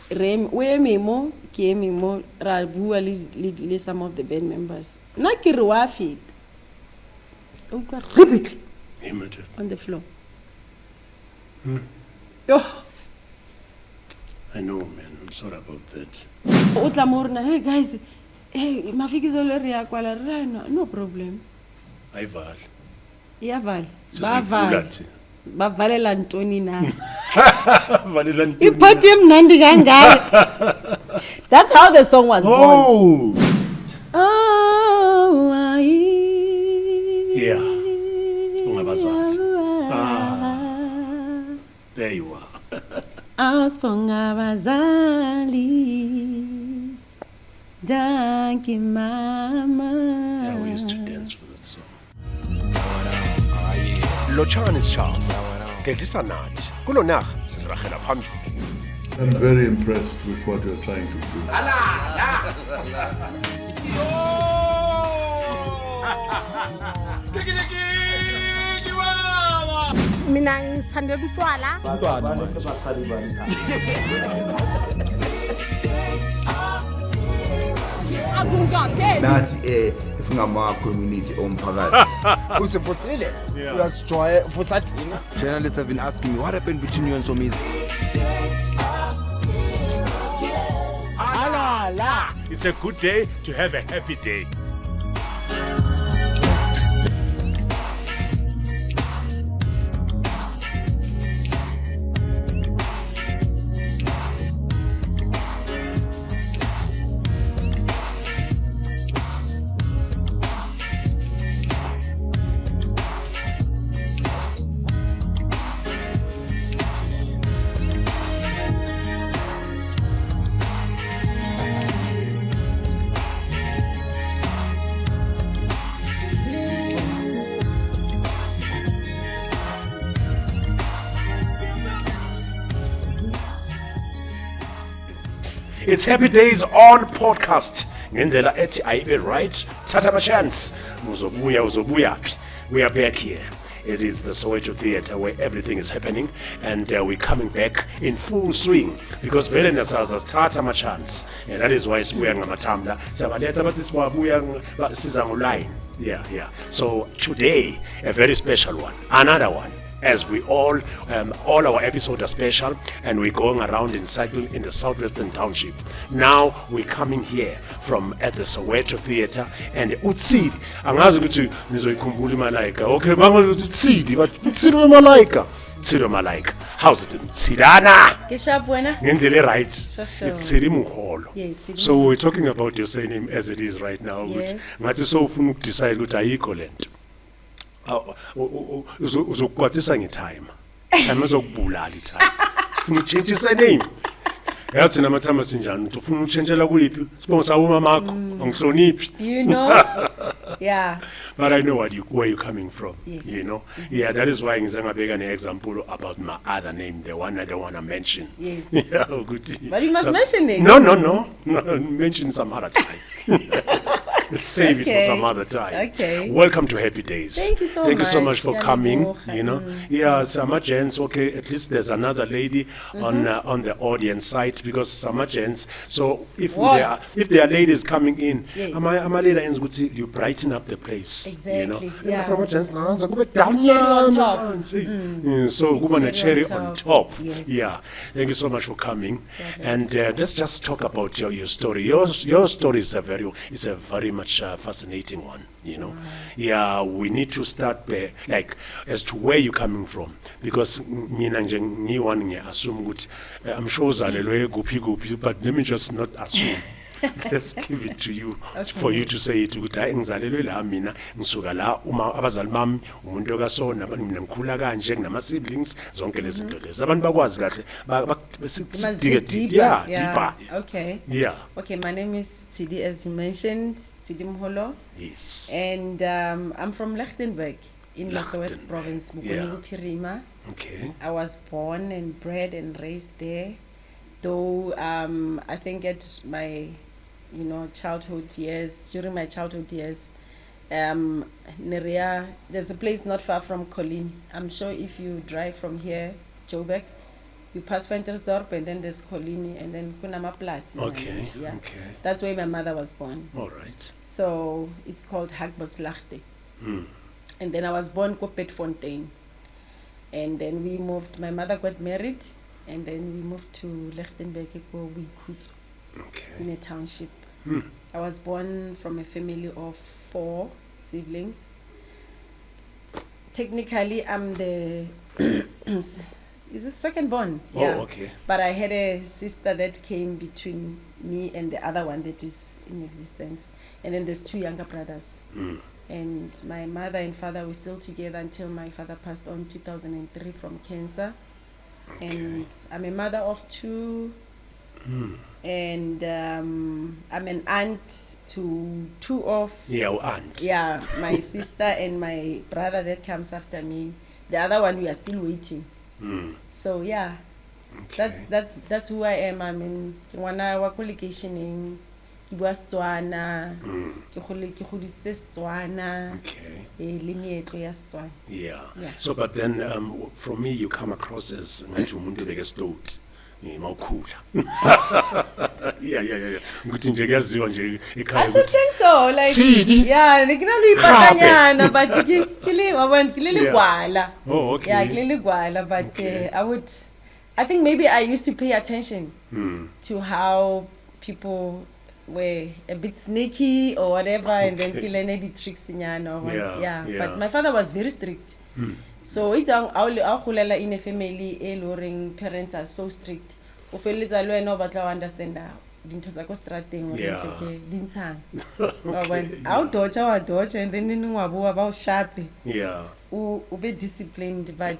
we memo ke memo ra bua le some of the band members na ke re wa fit o ka repeat on the floor. Yo, I know, man. I'm sorry about that. o tla morna, hey guys, hey Mafikizolo re ya kwala re no problem. Aival. Ya val. Sizivula Ba valela ntoni na. Valela ntoni. Iphathi emnandi kangaka. That's how the song was born. Oh, yeah. Ungabazali. There you are. Ausponga bazali. Danke mama. Yeah, we used to dance with that song. Lochan is charm. Gedisa nathi. Kulo naga siragela phambili. I'm very impressed with what you're trying to do. Mina ngithanda utshwala. Nathi singama community omphakathi. Usiphosile? Uyasijoya futhi thina. Journalists have been asking me what happened between you and Somizi. It's a good day to have a happy day. It's Happy Days on podcast. Ngendlela ethi ayibe right. Thatha ama chance. Uzobuya. We are back here. It is the Soweto Theatre where everything is happening, and we're coming back in full swing because vele nasaza thatha ama chance, and that is why sibuya ngamathamla. Sabaletha bathi sibuya siza ngoline. Yeah. So today a very special one. Another one. As we all our episodes are special, and we're going around in cycle in the southwestern township. Now we're coming here from at the Soweto Theatre, and Tshedi, angazi ukuthi nizoyikhumbula Malaika. Okay, bangathi Tshedi, but Tshedi Malaika. Tshedi Malaika. How's it? Tshedana. Ke sharp wena? Ngendlela right. Sure. It's Tshedi Mholo. Yeah, Tshedi So we're talking about your surname as it is right now. Yes. Ngathi so ufuna ukudecide ukuthi ayikho lento. Uzokwatisa ngetime ezokubulala itime ufuna utshintsha isename yathi namathamba sinjani uthi ufuna utshentshela kuliphi sibongo sawo mamakho angihloniphi You know? Yeah. But I know where you're coming from. Yes. You know? Yeah, that is why ngize ngabeka an example about my other name, the one I don't want to mention. Yes. Yeah, good. But you must mention it. No, mention some other time. Let's save it for some other time. Okay. Welcome to Happy Days. Thank you so Thank you so much. much for coming. You know, yeah, Sama Gents. Okay, at least there's another lady on the audience side because Sama Gents. So if there are ladies coming in, Yes. you brighten up the place. Exactly, You know, yeah. Sama Gents. on top. So go on a cherry on top. Yes. Yeah. Thank you so much for coming. And let's just talk about your story. Your story is a very much fascinating one, you know. Yeah, we need to start like as to where you're coming from, because mina nje ngiwani ngiassume ukuthi I'm sure uzalelwe kuphi, but let me just not assume. Let's give it to you for you to say it ukuthi hayi ngizalelwe la mina ngisuka la uma abazali bami umuntu okasona mina ngikhula kanje kunama siblings zonke lezi zinto lezi abantu bakwazi kahle deeper. Okay. Yeah. Okay, my name is Tshedi, as you mentioned, Tshedi Mholo. Yes. And I'm from Lichtenburg in the West Lichtenburg, Province, yeah. Pirima. Okay. I was born and bred and raised there. Though I think at my childhood years, during my childhood years, there's a place not far from Colleen. I'm sure if you drive from here, Joburg, We pass Ventersdorp, and then there's Colini, and then Kunamaplasi. Okay, Yeah. okay. That's where my mother was born. All right. So it's called Hagboslachte. Mm. And then I was born Kopetfontein. And then we moved, my mother got married, and then we moved to Lichtenberg, in Okay. a township. Mm. I was born from a family of 4 siblings. Technically, I'm the is it second born? Oh, okay. But I had a sister that came between me and the other one that is in existence. And then there's 2 younger brothers. Mm. And my mother and father were still together until my father passed on 2003 from cancer. Okay. And I'm a mother of 2. Mm. And I'm an aunt to 2 of Aunt. yeah, my sister and my brother that comes after me. The other one we are still waiting. Mm. So yeah, Okay. that's who I am. I mean, when I work qualificationing, ke bua Setswana, ke godisitse Setswana, Okay. le meetlo ya Setswana. Yeah. Yeah. So, but then from me, you come across as ngathi umuntu bekesdote. Mawukhula. Yeah. Ukuthi nje kuyaziwa nje I ekhaya should think so. Like, Tshedi. yeah, nikinaluyipatanyana, but kilele Yeah. gwala. Oh, okay. Yeah, kilele gwala, but Okay. I think maybe I used to pay attention Mm. to how people were a bit sneaky or whatever, and then Okay. kilene the tricks nyana or what. Yeah. But my father was very strict. Mm. So it's a in a family loring parents are so strict. O feletsa le wena o batla o understand dintho tsa ko strateng o Yeah. ke dintshang. Okay. Wa dodge and then nini wa boa ba o sharp. Yeah. O be disciplined but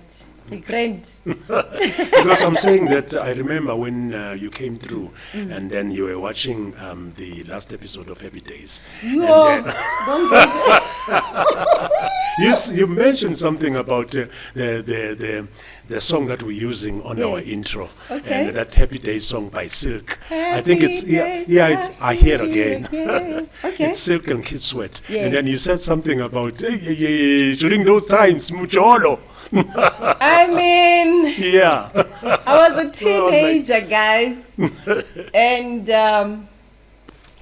grand. Because I'm saying that I remember when you came through and then you were watching the last episode of Happy Days. You And then don't go there. you mentioned something about the song that we're using on our Yes. intro, Okay. and that Happy Days song by Silk. I think it's it's I hear again. Okay. It's Silk and Kid Sweat. Yes. And then you said something about during those times, Mujolo. I mean, Yeah. I was a teenager, guys, and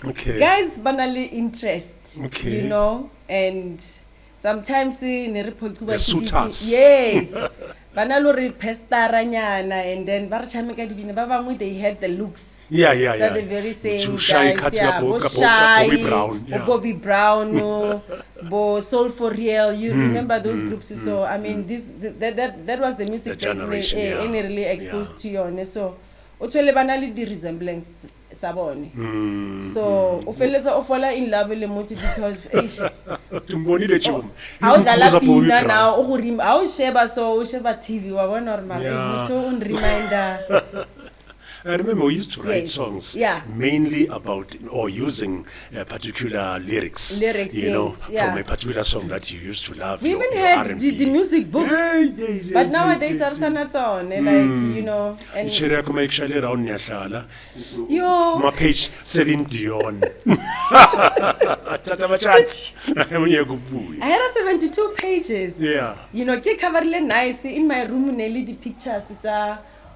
Okay. guys banally interest, Okay. you know, and sometimes in The suitors. yes, banalo re pestaranyana, and then ba re chameka dibina ba bangwe they had the looks. Yeah. They're the very same Too shy, guys, cut yeah, your bo book, shy, Bobby Brown. bo Yeah. Bobby Brown, bo Soul for Real. You remember those groups? So I mean, that was the music The that generation, yeah. really exposed Yeah. to you on. So utshwele bana le di resemblance tsa bone. So o feletsa o fall in love le motho because Tumbonile chum. how dlala pina now o go rima how sheba so o sheba TV wa bona normal Yeah. motho un reminder. I remember we used to write Yes, songs yeah. mainly about or using particular lyrics. Lyrics, you know, yes, yeah. from a particular song that you used to love. We your- even your had R&B. the music books, but nowadays are sanaton like you know and Ichere yakho mayikushayela around niyadlala. yo Ma page Celine Dion. Tata machansi. Munye kubuya. I had a 72 pages. Yeah. You know, ke coverile nice in my room nearly the pictures. It's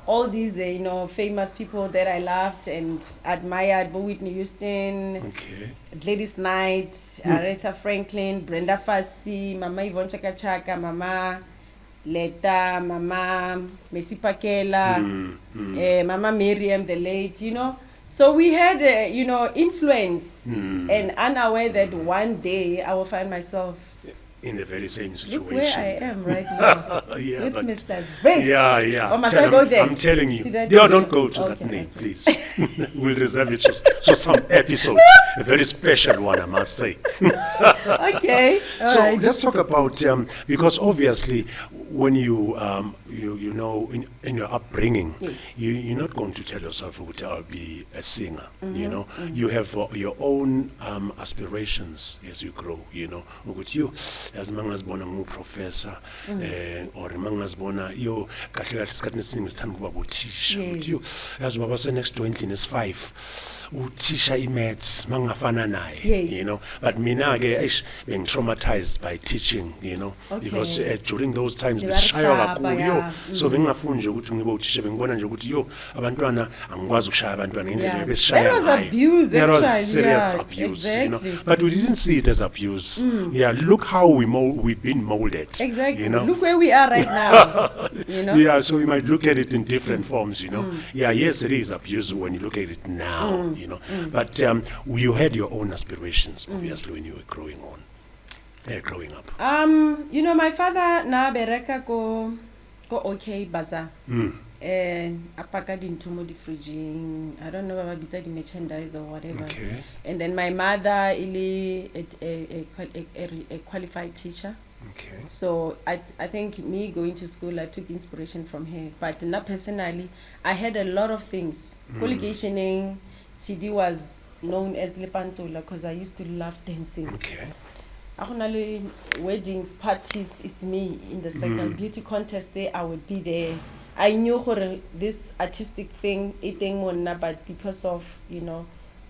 all these you know famous people that I loved and admired. But Whitney Houston, Okay. Gladys Knight, Aretha Franklin, Brenda Fassie, Mama Yvonne Chaka Chaka, Mama Leta, Mama Messi Pakela, Mama Miriam the late. You know, so we had you know influence and unaware that one day I will find myself. In the very same situation. Look where I am right now. Yeah, With but- Mr. Rich. Yeah. Or must Tell I go him- there? I'm telling you. To that No, name? don't go to that Okay, name, okay. please. We'll reserve it for some episode. A very special one, I must say. Okay. All So right. let's talk about because obviously when you you know in your upbringing, Yes. you're not going to tell yourself, "Okay, I'll be a singer." Mm-hmm, You know, you have your own aspirations as you grow. You know, with you, yazi mangazibona ngu-professor or mangazibona yo kahle kahle isikhathini esiningi sithanda ukuba bothisha ukuthi yo yazi baba se-next door endlini esi-5 uthisha i-maths mangafana naye, you know, but mina-ke bengi-traumatized by teaching, you know, because during those times besishaywa kakhulu yo, so bengingafuni nje ukuthi ngibe uthisha, bengibona nje ukuthi yo abantwana angikwazi ukushaya abantwana ngendlela besishaya ngayo. There was serious abuse, you know, but we didn't see it as abuse. Yeah, look how we've been molded. Exactly. You know? Look where we are right now. You know? Yeah, so we might look at it in different forms, you know. Yeah, yes, it is abuse when you look at it now, you know. But you had your own aspirations, obviously, when you were growing up. You know, my father na bereka go okay bazaar. Apaka dinto mo di fridging. I don't know about beside the merchandise or whatever. Okay. And then my mother is a qualified teacher. Okay. So I think me going to school, I took inspiration from her. But not personally, I had a lot of things. Collocationing, Tshedi was known as Lepanzola because I used to love dancing. Okay. Weddings, parties, it's me in the second beauty contest there, I would be there. I knew this artistic thing, but because of, you know,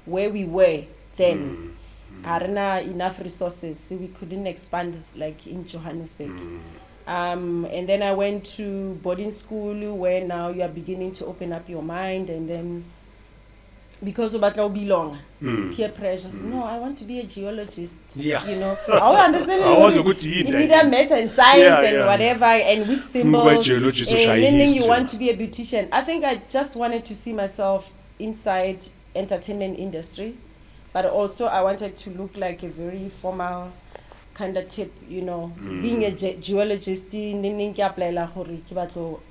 where we were then, arena enough resources, so we couldn't expand like in Johannesburg. And then I went to boarding school where now you are beginning to open up your mind, and then because of that belong, peer pressure. No, I want to be a geologist. Yeah. You know, I understand. You need a math and science and whatever, and which symbols. And then you want to be a beautician. I think I just wanted to see myself inside entertainment industry, but also I wanted to look like a very formal kind of tip, you know, being a geologist,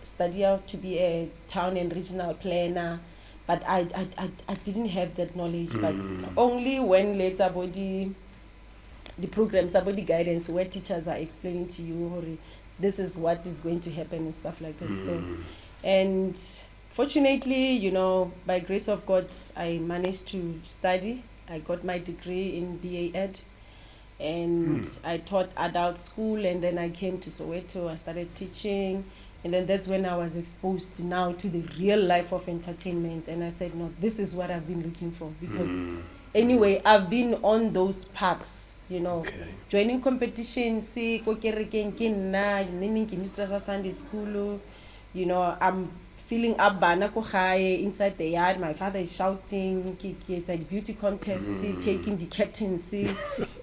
study out to be a town and regional planner. But I didn't have that knowledge. But only when later the programs, body guidance, where teachers are explaining to you, this is what is going to happen and stuff like that. So, and fortunately, you know, by grace of God, I managed to study. I got my degree in BA Ed, and I taught adult school, and then I came to Soweto. I started teaching. And then that's when I was exposed now to the real life of entertainment. And I said, no, this is what I've been looking for. Because anyway, I've been on those paths, you know, joining competitions, Sunday school, you know, I'm feeling up inside the yard. My father is shouting, it's a beauty contest, taking the captaincy,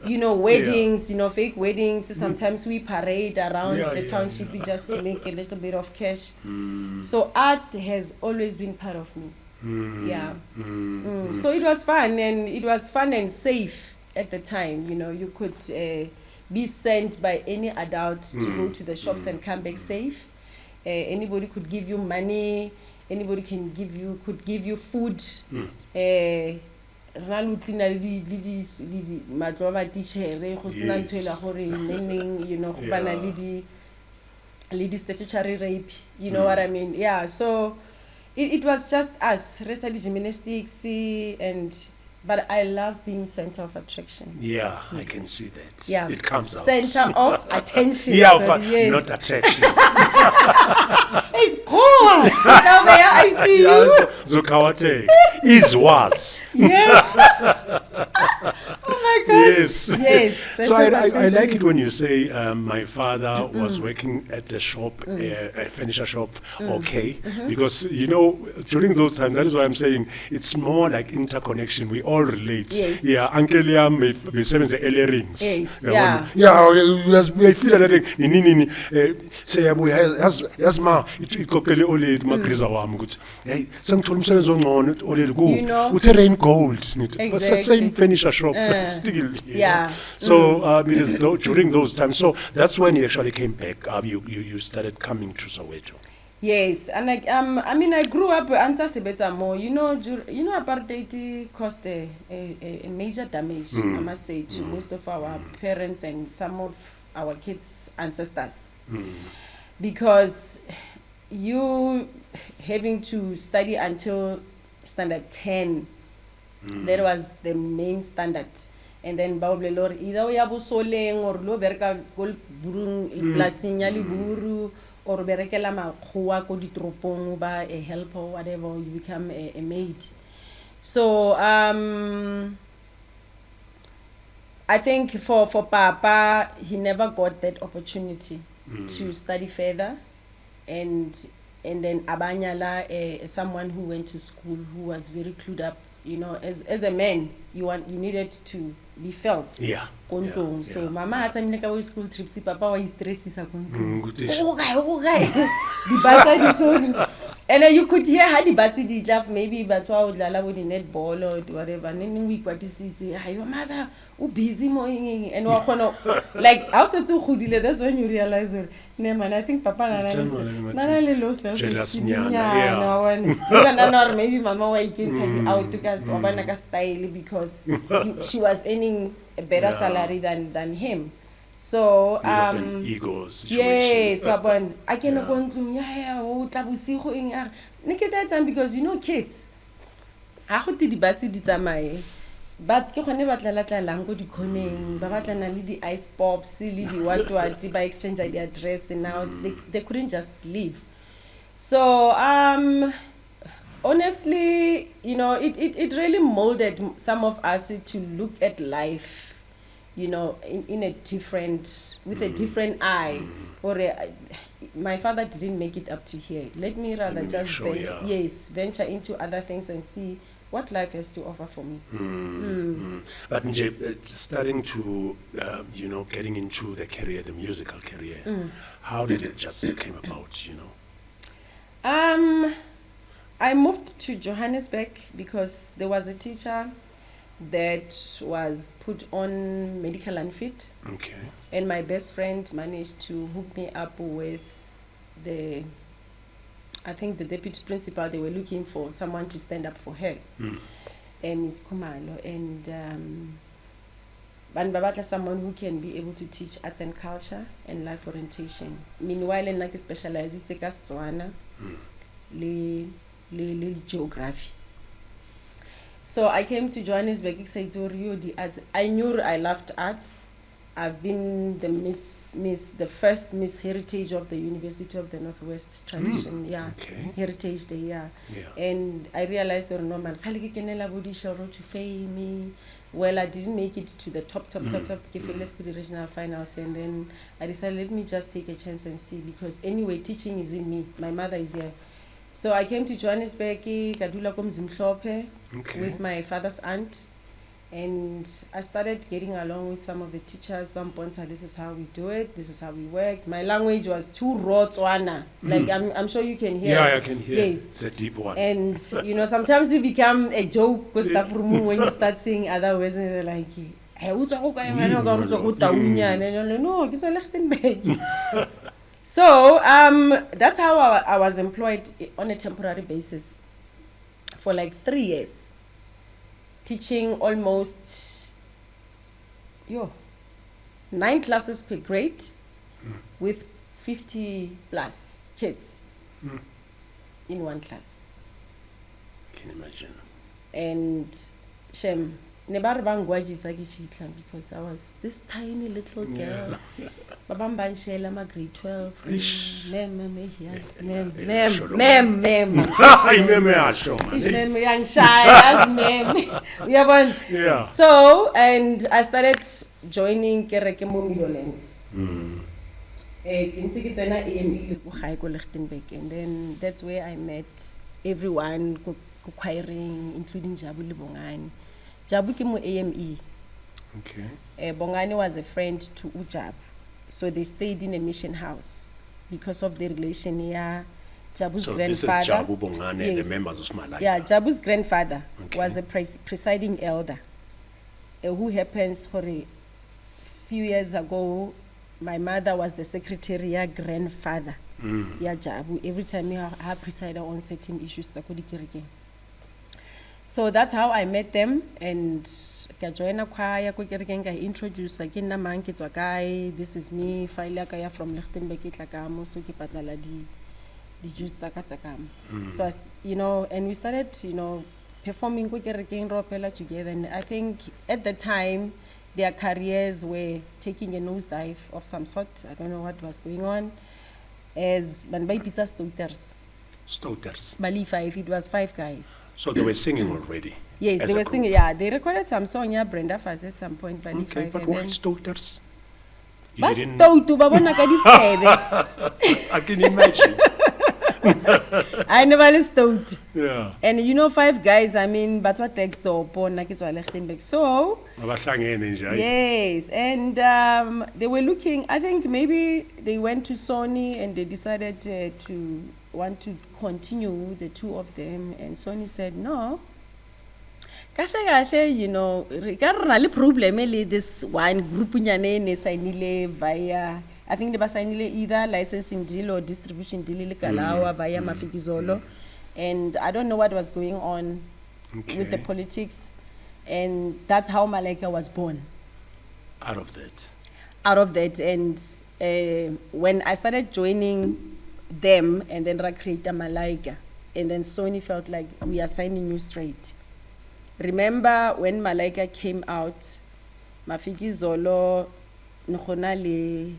you know, weddings, you know, fake weddings. Sometimes we parade around the township just to make a little bit of cash. So art has always been part of me. So it was fun, and it was fun and safe at the time. You know, you could be sent by any adult to go to the shops and come back safe. Anybody could give you money. Anybody could give you food. You know, statutory rape. You know what I mean? Yeah. So it was just us, gymnastics, but I love being center of attraction. Yeah, I can see that. Yeah, it comes out. Center of attention. Not attraction. It's cool. I see you. So Kawate was. Yes. Oh my God. Yes. So I like it when you say my father was working at a shop, a furniture shop, because, you know, during those times, that is why I'm saying it's more like interconnection. We all relate. Yes. Yeah, Uncle Liam may seven the earrings. Yes. We feel that thing. Say, yes, ma, it kokele ole magriza wam ukuthi hey sengithola umsebenzi ongcono ole ku uthe rain gold exactly. Same furniture shop still so it is during those times, so that's when you actually came back. You started coming to Soweto. Yes, and I mean I grew up answer sebetsa more. You know apartheid caused a major damage, I must say, to most of our parents and some of our kids' ancestors. Because you having to study until standard 10, that was the main standard. and then ba o bolele hore either o ya bosoleng or lo bereka go burung plasing ya liburu or berekela makgowa ko ditoropong ba a helper or whatever, you become a maid. So I think for Papa, he never got that opportunity to study further, and then Abanyala, someone who went to school, who was very clued up. You know, as a man, you needed to be felt. Yeah. So Mama had some like school trips. Papa was stressed. Okay. And then you could hear how the basidi laugh, maybe that's why I would lala with the netball or whatever. And then we got to see, your mother, busy morning, and like I was too good. That's when you realize, no man, I think Papa Nana low self esteem. Or maybe Mama was taking out to us or style because she was earning a better salary than him. So ego situation. yes, so I cannot go that time because you know kids. I go di basi di tsamaye. But ke gone ba tla go di khoneng, ba batla na le di ice pops, le di what ba exchange the address, and now they couldn't just leave. So honestly, you know, it really molded some of us to look at life, you know, in a different, with a different eye. Or my father didn't make it up to here. Let me rather just venture into other things and see what life has to offer for me. But starting to, you know, getting into the career, the musical career, how did it just came about, you know? I moved to Johannesburg because there was a teacher that was put on medical unfit. Okay. And my best friend managed to hook me up with I think the deputy principal. They were looking for someone to stand up for her. And Miss Kumalo. And Banbabatla, someone who can be able to teach arts and culture and life orientation. Meanwhile, in like specialized in Setswana, le geography. So I came to Johannesburg, I knew I loved arts. I've been the first Miss Heritage of the University of the Northwest tradition, okay. Heritage Day, And I realized that no man, to fame. Well, I didn't make it to the top, let's the regional finals, and then I decided, let me just take a chance and see, because anyway, teaching is in me. My mother is here. So I came to Johannesburg, with my father's aunt, and I started getting along with some of the teachers. This is how we do it, this is how we work. My language was too raw, like I'm sure you can hear. Yeah, I can hear. Yes. It's a deep one. And you know, sometimes you become a joke when you start saying other words, and they're like, no, so that's how I was employed on a temporary basis for like 3 years, teaching almost 9 classes per grade with 50 plus kids in one class. Can you imagine? And Shem, because I was this tiny little girl. Babambanshela ma grade 12. Yeah. So, and I started joining Kereke Momilolens. And then that's where I met everyone, choiring, including Jabu Libongani. Jabu came AME. Okay. Bongani was a friend to Ujab, so they stayed in a mission house because of the relation. Jabu's grandfather. This is Jabu Bongani, yes. The members of Malaika. Yeah, Jabu's grandfather was a presiding elder, who happens for a few years ago. My mother was the secretary grandfather. Yeah, Jabu. Every time you have presided on certain issues, so that's how I met them, and I joined a choir. I introduced again na man kids guy. This is me. Failaka from Lichtenberg itlakamo so ki patala di juice tsakam. So you know, and we started, you know, performing ropela together. And I think at the time their careers were taking a nosedive of some sort. I don't know what was going on. As Banbai Pizza Stouters. Bali 5, it was 5 guys. So they were singing already. Yes, as they a were group. singing. Yeah, they recorded some song. Yeah, Brenda Fass at some point. Bali Okay, 5. but and why then- Stouters? You Bas didn't. toutu, babona ka ditsebe. I can imagine. I never listened. Yeah. And you know, 5 guys, I mean, but what text to Lichtenberg. So, Abahlangene nje, hayi? yes, and they were looking, I think maybe they went to Sony and they decided to want to continue, the 2 of them. And Sony said, no. Kahle, you know, re ka re na le problem le this one group nyane ne signile via, I think they ba signile either licensing deal or distribution deal le Kalawa via Mafikizolo, and I don't know what was going on with the Okay. politics, and that's how Malaika was born. Out of that. Out of that, and when I started joining them, and then I created Malaika, and then Sony felt like we are signing you straight. Remember when Malaika came out, Mafikizolo, nkhona le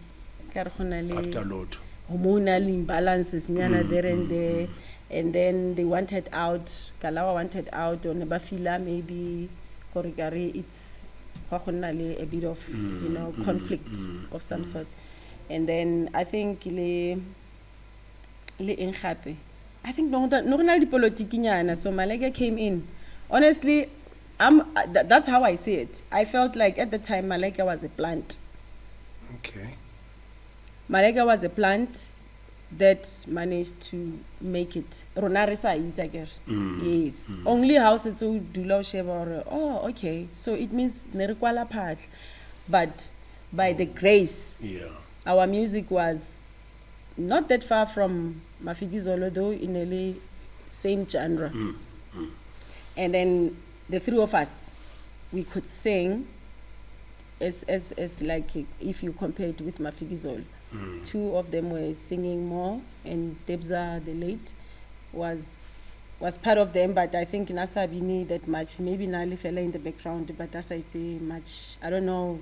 After load. hormonal imbalances nyana there and there, and then they wanted out, Kalawa wanted out, or Nebafila maybe Korigari, it's a bit of you know conflict of some sort. And then I think le Ingape, I think no politiki nyana, so Malaika came in. Honestly, that's how I see it. I felt like at the time Malaika was a plant. Okay. Malaika was a plant that managed to make it. Ronarisa Itagger. Yes. Only house it's so dula sheva. Oh, okay. So it means nerikwala part. But by the grace, Yeah. our music was not that far from Mafikizolo, though in the same genre. And then the 3 of us, we could sing as like if you compare it with Mafikizolo. 2 of them were singing more, and Debza the late was part of them, but I think Nasa Bini that much, maybe Nali fella in the background, but as I say much, I don't know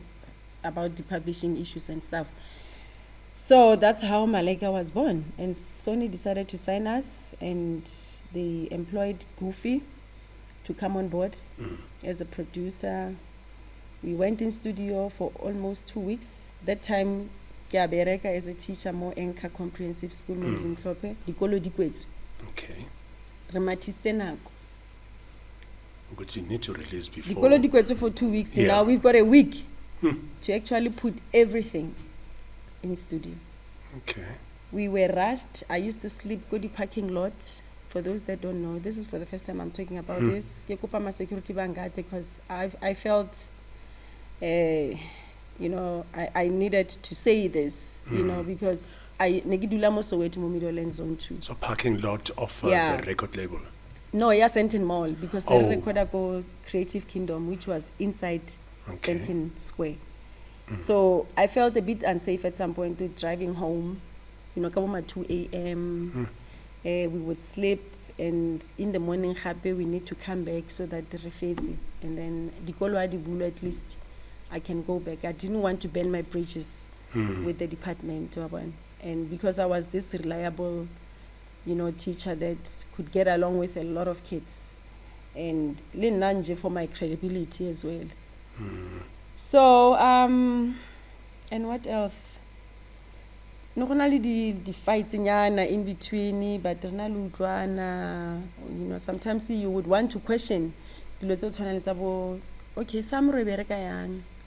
about the publishing issues and stuff. So that's how Malaika was born, and Sony decided to sign us, and they employed Goofy to come on board as a producer. We went in studio for almost 2 weeks. That time, Kiabereka as a teacher, more Enka Comprehensive School, Mzimhlope, Dikolo Dikwetsu. Okay. Rematiste nako. But you need to release before. Dikolo Dikwetsu for 2 weeks. Yeah. Now we've got a week to actually put everything in studio. Okay. We were rushed. I used to sleep go the parking lot. For those that don't know, this is for the first time I'm talking about this. Ke kopa ma security bangate because I felt, you know, I needed to say this, you know, because I negidula mo Soweto mo Middle Zone 2. So parking lot of Yeah. the record label. No, yeah, Sentin Mall, because the Oh. recorder goes Creative Kingdom, which was inside Okay. Sentin Square. So I felt a bit unsafe at some point with driving home, you know, come at 2 a.m. We would sleep, and in the morning, happy we need to come back so that the refezi, and then Dikolo Adibulu, at least I can go back. I didn't want to burn my bridges with the department, and because I was this reliable, you know, teacher that could get along with a lot of kids, and Linanje for my credibility as well. So, and what else? No only the fights in between, but you know, sometimes you would want to question. Okay, some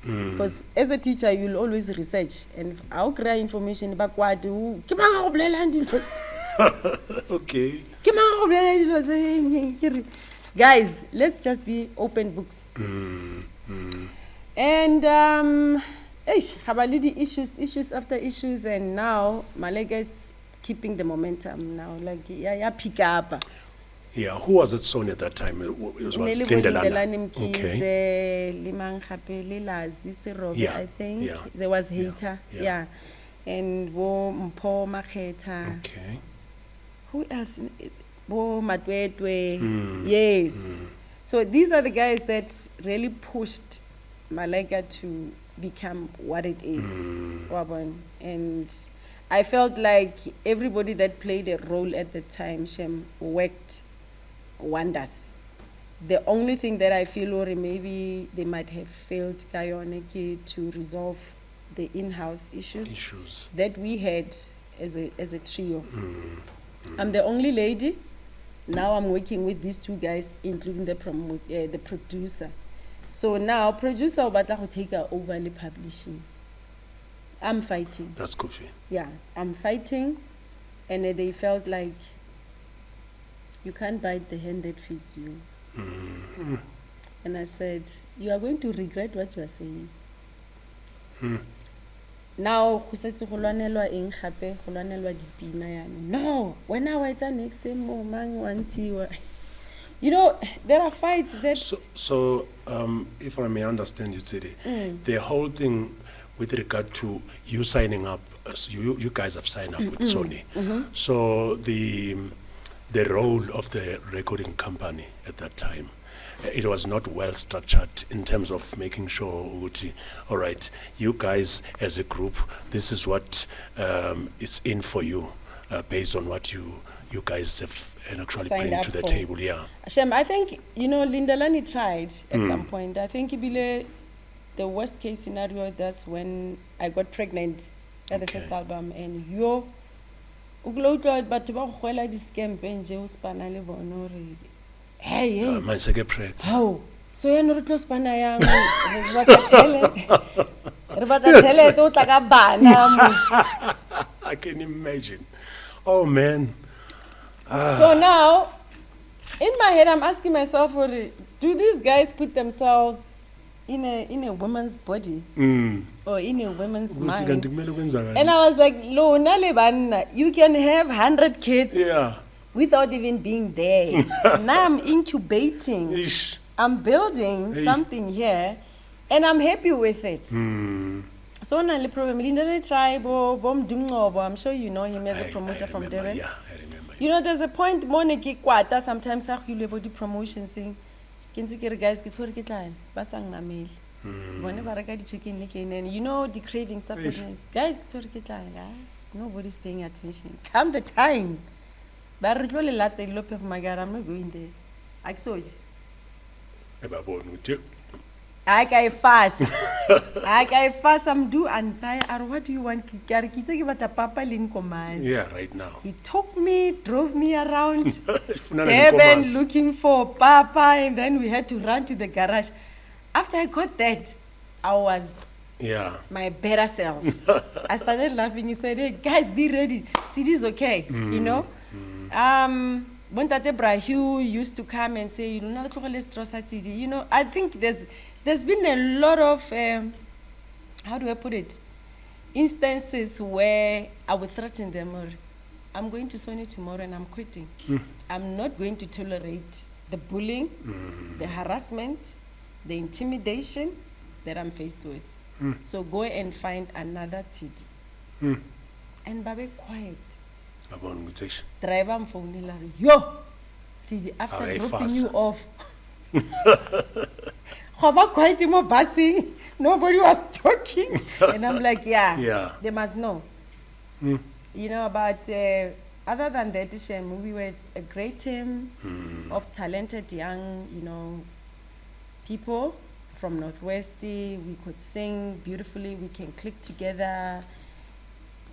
because as a teacher you'll always research, and I'll create information about what Okay. guys, let's just be open books. And issues after issues, and now Malaika is keeping the momentum now, like yeah pick up. Yeah, who was at Sony at that time? It was Lindelana. Okay. Yeah, I think yeah, there was yeah, Hater, yeah. yeah, and Bo Mpo Maketa. Okay. Who else? Bo Matwetwe. Yes. So these are the guys that really pushed Malaika to become what it is. And I felt like everybody that played a role at the time, Shem, worked wonders. The only thing that I feel, or maybe they might have failed Kayoneki to resolve the in-house issues that we had as a trio. I'm the only lady. Now I'm working with these two guys, including the producer. So now producer will take over the publishing. I'm fighting. That's Kofi. Yeah, I'm fighting, and they felt like you can't bite the hand that feeds you. And I said, you are going to regret what you are saying. Now, no, when I was next time, you know, there are fights that. So if I may understand you, Tshedi, the whole thing with regard to you signing up, you guys have signed up with Sony. So the role of the recording company at that time, it was not well structured in terms of making sure, all right, you guys as a group, this is what is in for you based on what you guys have actually bring to the table. Yeah. Shem, I think, you know, Lindalani tried at some point. I think the worst case scenario, that's when I got pregnant at the first album, and hey, man, say get pregnant. How? So you're not close panayang. I can imagine. Oh man. So now, in my head, I'm asking myself, do these guys put themselves in a woman's body or in a woman's mind? And I was like, lo, you can have 100 kids without even being there. Now I'm incubating. I'm building something here, and I'm happy with it. So now the problem, I'm sure you know him as a promoter from Durban. Yeah, I remember. You know, there's a point, Moniki Kwata, sometimes I feel about the promotion saying, guys, get work it line, Basang Namil. Whenever I got the chicken, and you know, the craving supplements, guys, get work it line. Nobody's paying attention. Come the time. But I'm not going there. I saw it. I got fast. I'm do and tired. What do you want? Yeah, right now. He took me, drove me around Durban looking for Papa, and then we had to run to the garage. After I got that, I was my better self. I started laughing. He said, "Hey, guys, be ready. See, this is okay." You know. When Tate Brahu used to come and say, you know, I think there's been a lot of how do I put it, instances where I would threaten them, or I'm going to Sony tomorrow and I'm quitting. I'm not going to tolerate the bullying, the harassment, the intimidation that I'm faced with. So go and find another Tshedi. And Babe quiet. Driver, I'm phoning yo, Tshedi, after dropping you off. Quite more busing. Nobody was talking. And I'm like, they must know. You know, but other than that, Shem, we were a great team of talented young, you know, people from Northwest. We could sing beautifully. We can click together.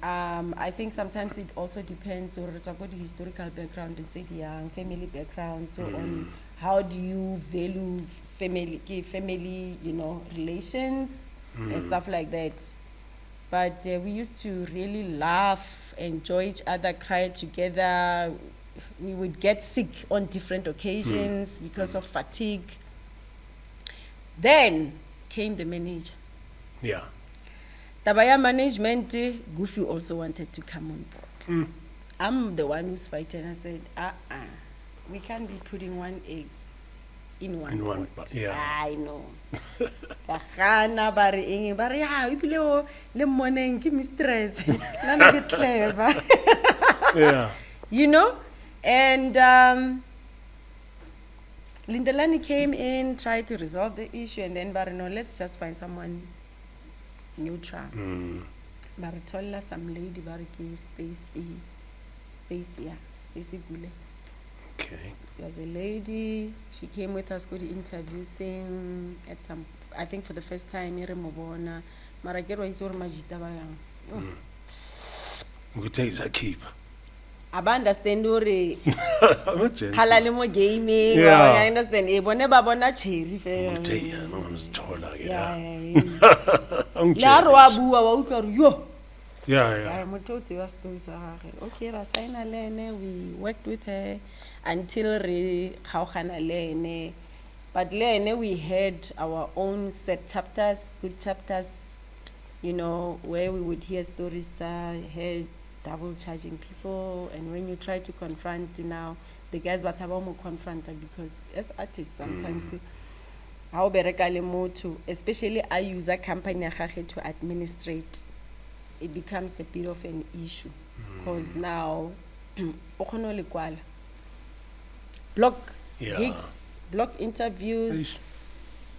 I think sometimes it also depends on the historical background and say the young family background. So on how do you value family, you know, relations and stuff like that. But we used to really laugh, enjoy each other, cry together. We would get sick on different occasions because of fatigue. Then came the manager. Yeah. Tabaya management, Goofy also wanted to come on board. I'm the one who's fighting. I said, we can't be putting one eggs in one pot. Yeah. I know. Give me stress. Clever. Yeah. You know? And Lindelani came in, tried to resolve the issue, and then no, let's just find someone neutral. Baritola, some lady, Bariki, Stacy Gule. Okay. There was a lady, she came with us, good introducing at some, I think for the first time, Mobona, Maragero is Majita Bayang. Dayz I keep. Understand halale mo gaming. Yeah. I understand. Bone ba bona cherry fe. No one's taller. Yeah. La ro bua wa utlwa yo. Yeah. Mototsi wa story sa gagwe. Okay, ra sign alene, we worked with her until re khaogana lene. But lene we had our own set chapters, good chapters, you know, where we would hear stories that had double charging people, and when you try to confront now, the guys but have more confronted because as artists sometimes how bereka le motho, especially I use a company to administrate, it becomes a bit of an issue because now block gigs, block interviews,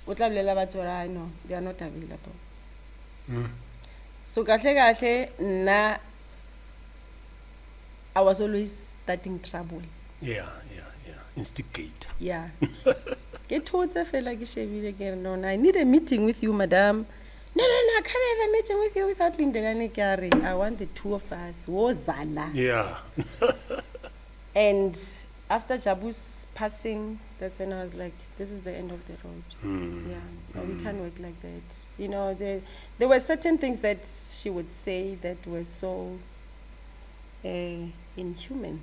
no, they are not available. So kahle na I was always starting trouble. Yeah. Instigate. Yeah. Get towards I feel like again. No, I need a meeting with you, madam. No, I can't have a meeting with you without Lindelani Kari. I want the two of us. Wozala. Yeah. And after Jabu's passing, that's when I was like, this is the end of the road. Yeah, we can't work like that. You know, there were certain things that she would say that were so inhuman.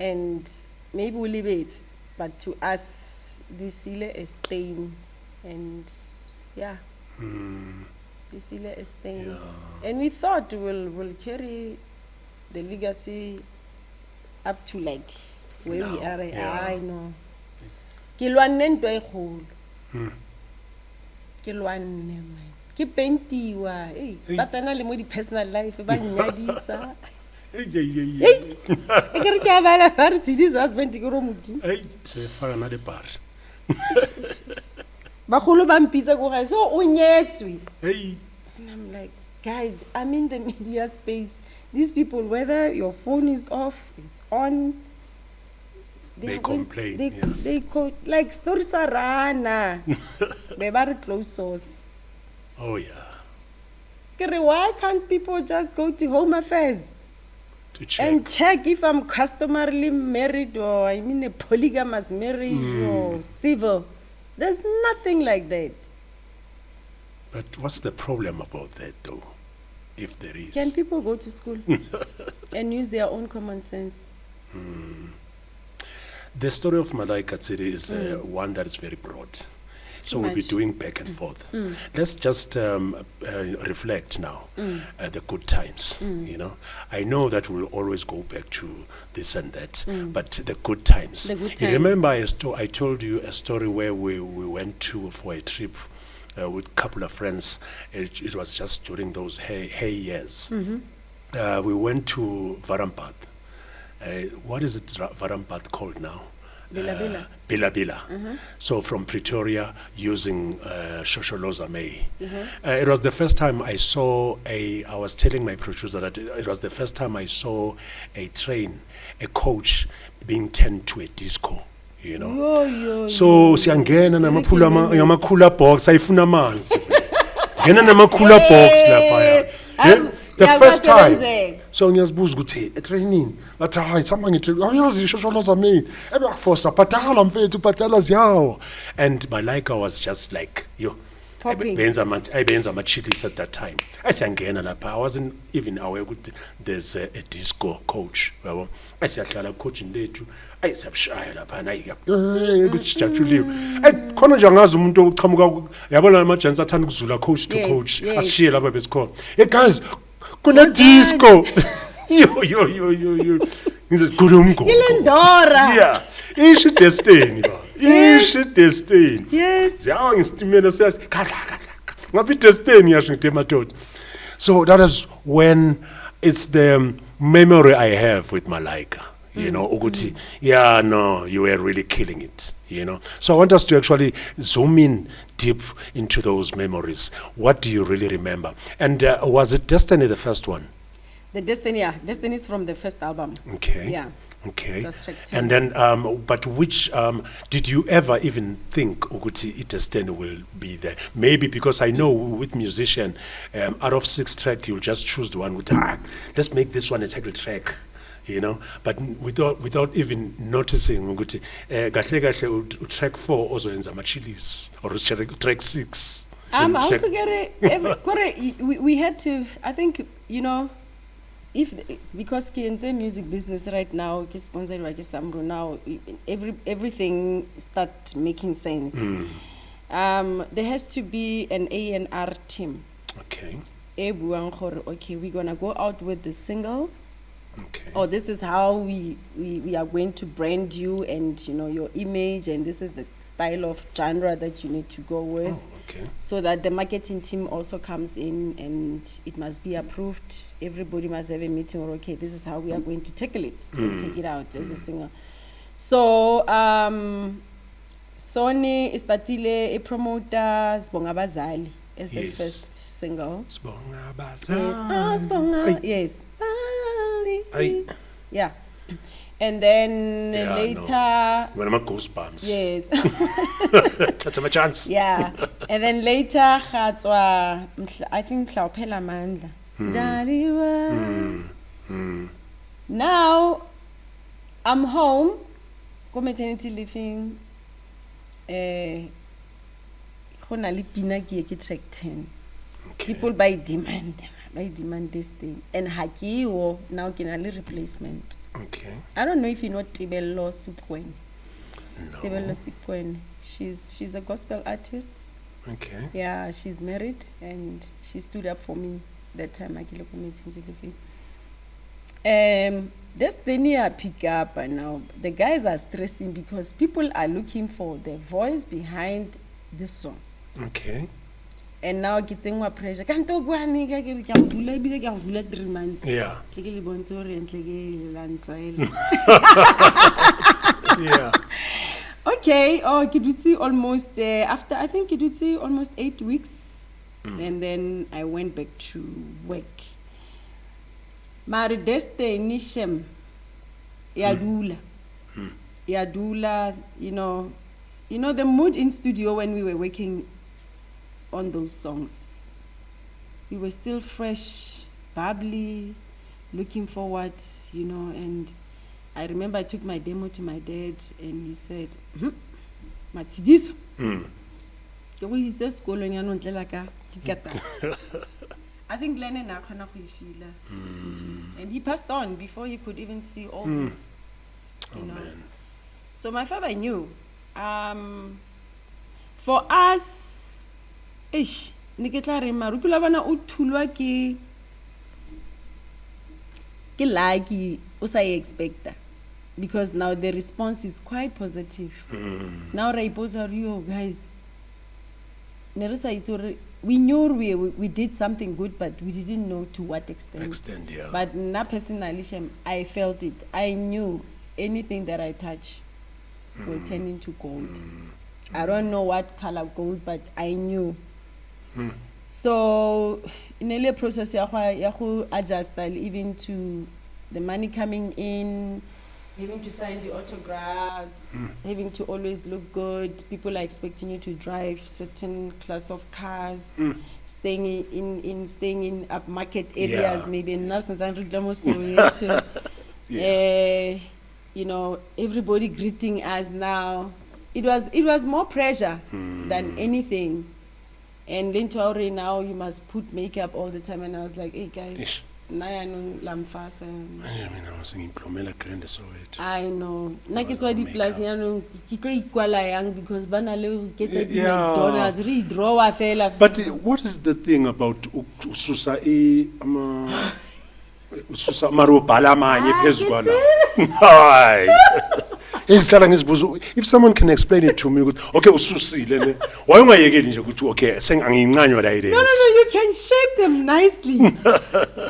And maybe we'll leave it, but to us, this is a stain, and yeah, this is a stain. And we thought we'll carry the legacy up to like where we are. I know. Kilwane ntwa e kholo. Kilwane man. Ke paintiwa. Ba tsena le mo di personal life ba nyadisa. Ke re ke abala ba re Tshedi's husband ke ro motho. Se fa na de bar. Ba kholo ba mpitsa go ga so o nyetswe. And I'm like, guys, I'm in the media space. These people, whether your phone is off, it's on. They complain. They like stories are rana. They very close source. Oh yeah. Why can't people just go to Home Affairs to check and check if I'm customarily married or I mean a polygamous marriage or civil? There's nothing like that. But what's the problem about that though? If there is. Can people go to school and use their own common sense? The story of Malaika Tshedi is one that is very broad. So we'll be doing back and forth. Let's just reflect now the good times. You know, I know that we'll always go back to this and that, but the good times. The good times. You remember I told you a story where we went for a trip with a couple of friends. It was just during those hay years. We went to Varampat. What is it Varampat called now? Bila. So from Pretoria using Shosholoza May. It was the first time I saw I was telling my producer that it was the first time I saw a coach being turned to a disco. You know, so siyangena namakhula box ayifuna amanzi ngena namakhula box lapha the first time. So ngiyazibuza ukuthi etraining bathi hayi sama ngiyazi Shosholoza me ebeforce patala mfethu patala ziyawo, and Malaika was just like benza ama-chicks at that time. Asiyangena lapha, I wasn't even aware ukuthi there's a disco coach yabo. Asiyahlala coaching lethu ayisabshaya lapha nayi kujajuliwe khona nje angazi umuntu ochamuka yabona ama-gents athanda ukuzula coach to coach asishiye lapha besikhona guys kuna disco yo ngize kulumgo Ilendora. Yeah, ishi Destiney ba ishi Destiney. Yes. Ziyawa ngistimela siyathi kadla ngapi Destiney yasho ngitemadoda. So that is when it's the memory I have with Malaika. you know, ukuthi, yeah, no, you were really killing it, you know. So I want us to actually zoom in deep into those memories. What do you really remember? And was it Destiney the first one? The Destiney, yeah. Destiney is from the first album. Okay. Yeah. Okay. That's track 10. And then, but which, did you ever even think ukuthi Destiney will be there? Maybe because I know with musician, out of 6 tracks, you'll just choose the one with, let's make this one a title track. You know, but without even noticing, track 4 also ends up Chilis or track 6. We had to. I think, you know, because KNZ music business right now, sponsored by Samro now, everything start making sense. There has to be an A&R team. Okay. Okay, we're gonna go out with the single. Okay. Or this is how we are going to brand you, and you know your image, and this is the style of genre that you need to go with. Oh, okay. So that the marketing team also comes in, and it must be approved. Everybody must have a meeting, or okay, this is how we are going to tackle it and take it out as a singer. So Sony startile a promoter Sibonga Bazali as the first single. Sibonga Yes. Bazali. Sibonga. Yes. Aye. Yeah. And then later. When I'm a goosebumps. Yes. Take a chance. Yeah. And then later, I think Mhlawuphela Mandla. Daliwa. Now, I'm home. Go maternity leaving. Honali Pina ki track 10. Okay. People by demand this thing. And Hakiwo now can only replacement. Okay. I don't know if you know Tibello Supwen. No. Tibello Supwen. She's a gospel artist. Okay. Yeah, she's married and she stood up for me that time I kilo meeting. Destiney pick up and now the guys are stressing because people are looking for the voice behind this song. Okay. And now getting more pressure. Can't talk one nigga, can do like 3 months. Yeah. Yeah. Okay, could we see almost after I think it would see almost 8 weeks, and then I went back to work. My destination, Yadula, you know the mood in studio when we were working on those songs. We were still fresh, bubbly, looking forward, you know, and I remember I took my demo to my dad and he said, Matsidiso. I think Lennon nakona go feel. And he passed on before he could even see all this. You know. Man. So my father knew. For us, niketla re marukula bana o thulwa ke lucky o sa expecta, because now the response is quite positive. Now reports are you guys. We knew we did something good, but we didn't know to what extent. Yeah. But na personally, I felt it. I knew anything that I touch will turn into gold. I don't know what color gold, but I knew. So in the process, you adjust even to the money coming in, having to sign the autographs, having to always look good. People are expecting you to drive certain class of cars, staying in upmarket areas, maybe not since I'm you know, everybody greeting us now. It was more pressure than anything. And then to now you must put makeup all the time, and I was like, hey guys, I know. Like it's why the plus young because banale get McDonald's redraw a fella. But what is the thing about Susa Susa Maro Balamanye Pesguana? Ezihlala ngizibuza if someone can explain it to me ukuthi okay ususile ne. Why ungayekeli nje ukuthi okay sengangincanywa la idance. No, you can shape them nicely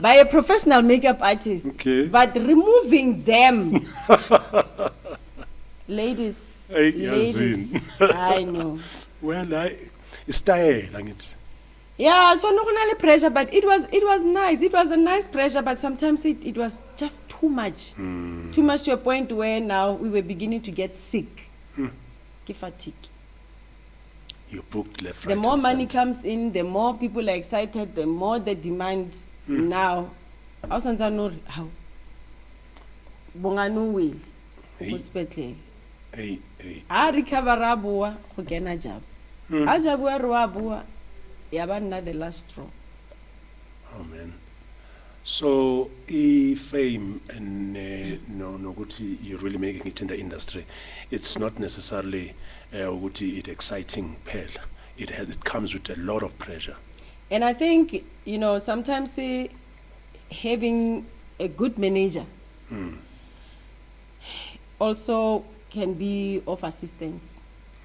by a professional makeup artist. Okay. But removing them, ladies, I know. Well, style ngithi. Yeah, so no pressure, but it was nice. It was a nice pressure, but sometimes it was just too much. Too much to a point where now we were beginning to get sick. Fatigue. You booked left, right. The more money comes in, the more people are excited, the more the demand now. How? Bonganu will. Hospital. Hey. I recover abua go kena job. A jabua ro abua. Yabana the last straw. Oh man. So fame and no guti you're really making it in the industry. It's not necessarily guti it exciting pearl. It comes with a lot of pressure. And I think sometimes having a good manager also can be of assistance.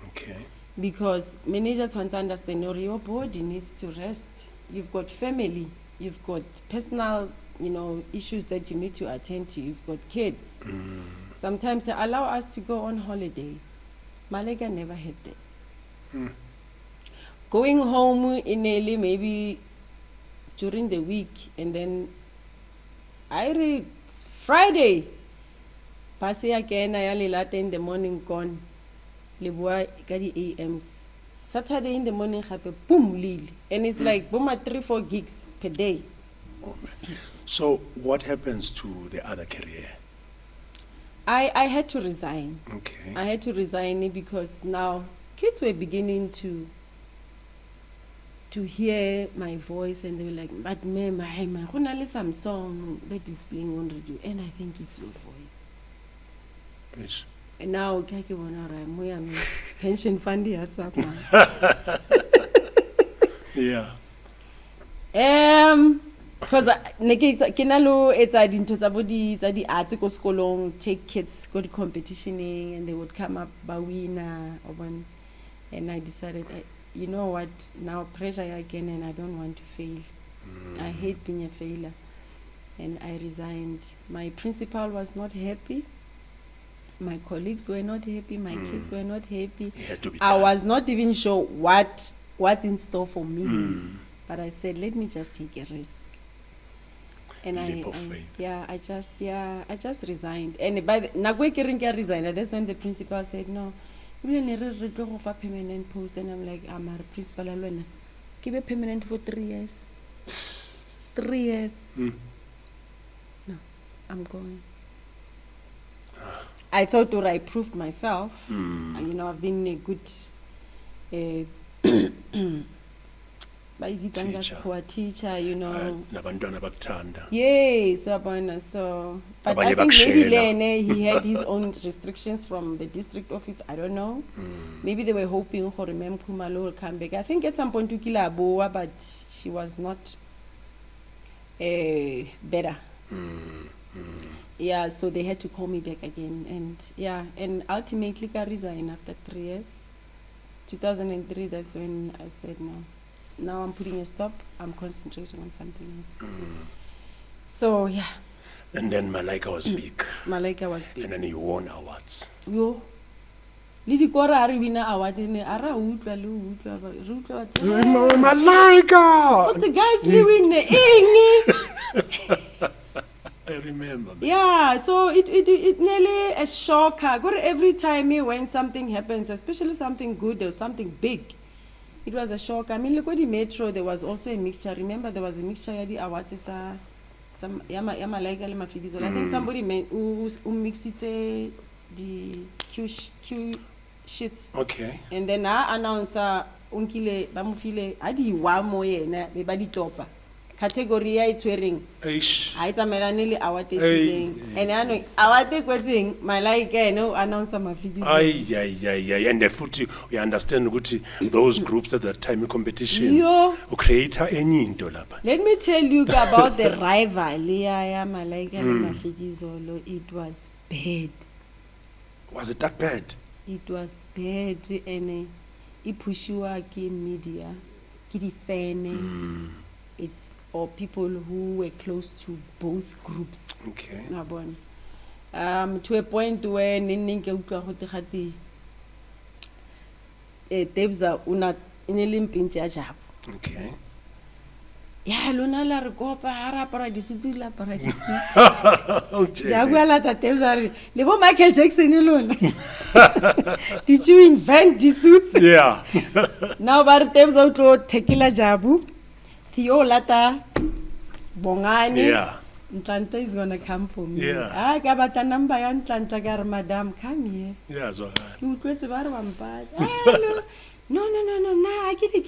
Okay. Because managers want to understand your body needs to rest. You've got family, you've got personal, issues that you need to attend to. You've got kids. Sometimes they allow us to go on holiday. Malaika never had that. Going home in early, maybe during the week, and then I read Friday. Pass again, I late in the morning gone. Liboa kadi AMs. Saturday in the morning happen boom lil. And it's like boom at 3-4 gigs per day. So what happens to the other career? I had to resign. Okay. I had to resign because now kids were beginning to hear my voice and they were like, but ma'am, I'm gonna some song that is playing on radio and I think it's your voice. Yes. And now kake bona ra moya me pension fund ya tsaka. Yeah. Because kinalo it's a dinto tsa bodi tsa di arts ko skolong, take kids go to competitioning and they would come up ba winner and I decided you know what, now pressure again and I don't want to fail. I hate being a failure and I resigned. My principal was not happy. My colleagues were not happy. My kids were not happy. I was not even sure what's in store for me. But I said, let me just take a risk. And I just resigned. And by the I resigned. That's when the principal said, no, we will go for permanent post. And I'm like, I'm a principal alone. Give a permanent for 3 years. 3 years. No, I'm going. I thought I proved myself. I've been a good teacher, Nabantwana bakuthanda. Yes, so but I think maybe he had his own restrictions from the district office. I don't know. Maybe they were hoping for Mem Kumalo will come back. I think at some point to kill Aboa, but she was not better. Yeah, so they had to call me back again, and ultimately I resigned after 3 years. 2003, that's when I said no. Now I'm putting a stop. I'm concentrating on something else. So yeah. And then Malaika was big. Malaika was big. And then you won awards. Yo. Lidi kora ari wina award ne ara utla Malaika. What the guys win the I remember. Yeah, so it nearly a shocker. Every time when something happens, especially something good or something big, it was a shock. I mean, look at the metro. There was also a mixture. Remember, there was a mixture at the awards. It's some Malaika le Mafikizolo. I think somebody who mixed it the Q shits. Okay. And then our announcer unkile bamufile adi wa moye na be badi topa. Category it's wearing. I melanili award and I know award kwetsing Malaika no announcer Mafikizolo. And the foot we understand good those groups at that time competition. Yo. Creator any into lapa. Let me tell you about the rivalry Malaika and Mafikizolo. It was bad. Was it that bad? It was bad, and it pushiwa ki media, ki defend. It's or people who were close to both groups. Okay. To a point where ninke utlwa go tegati Dayz una inelimpintsha jabo. Okay. Ya lona la re kopa hara paradise la paradise. Oh, Jagwa la ta Dayz re le bo Michael Jackson lona. Did you invent these suits? Yeah. Now bar Dayz utlo tekila jabu. Theo lata bongani. Yeah. Ntlanta is gonna come for me. Yeah. Ah, ka bata number ya Ntlanta ka re madam come here. Yeah, so Ke utlwetse ba re wa mpata. No, I get it,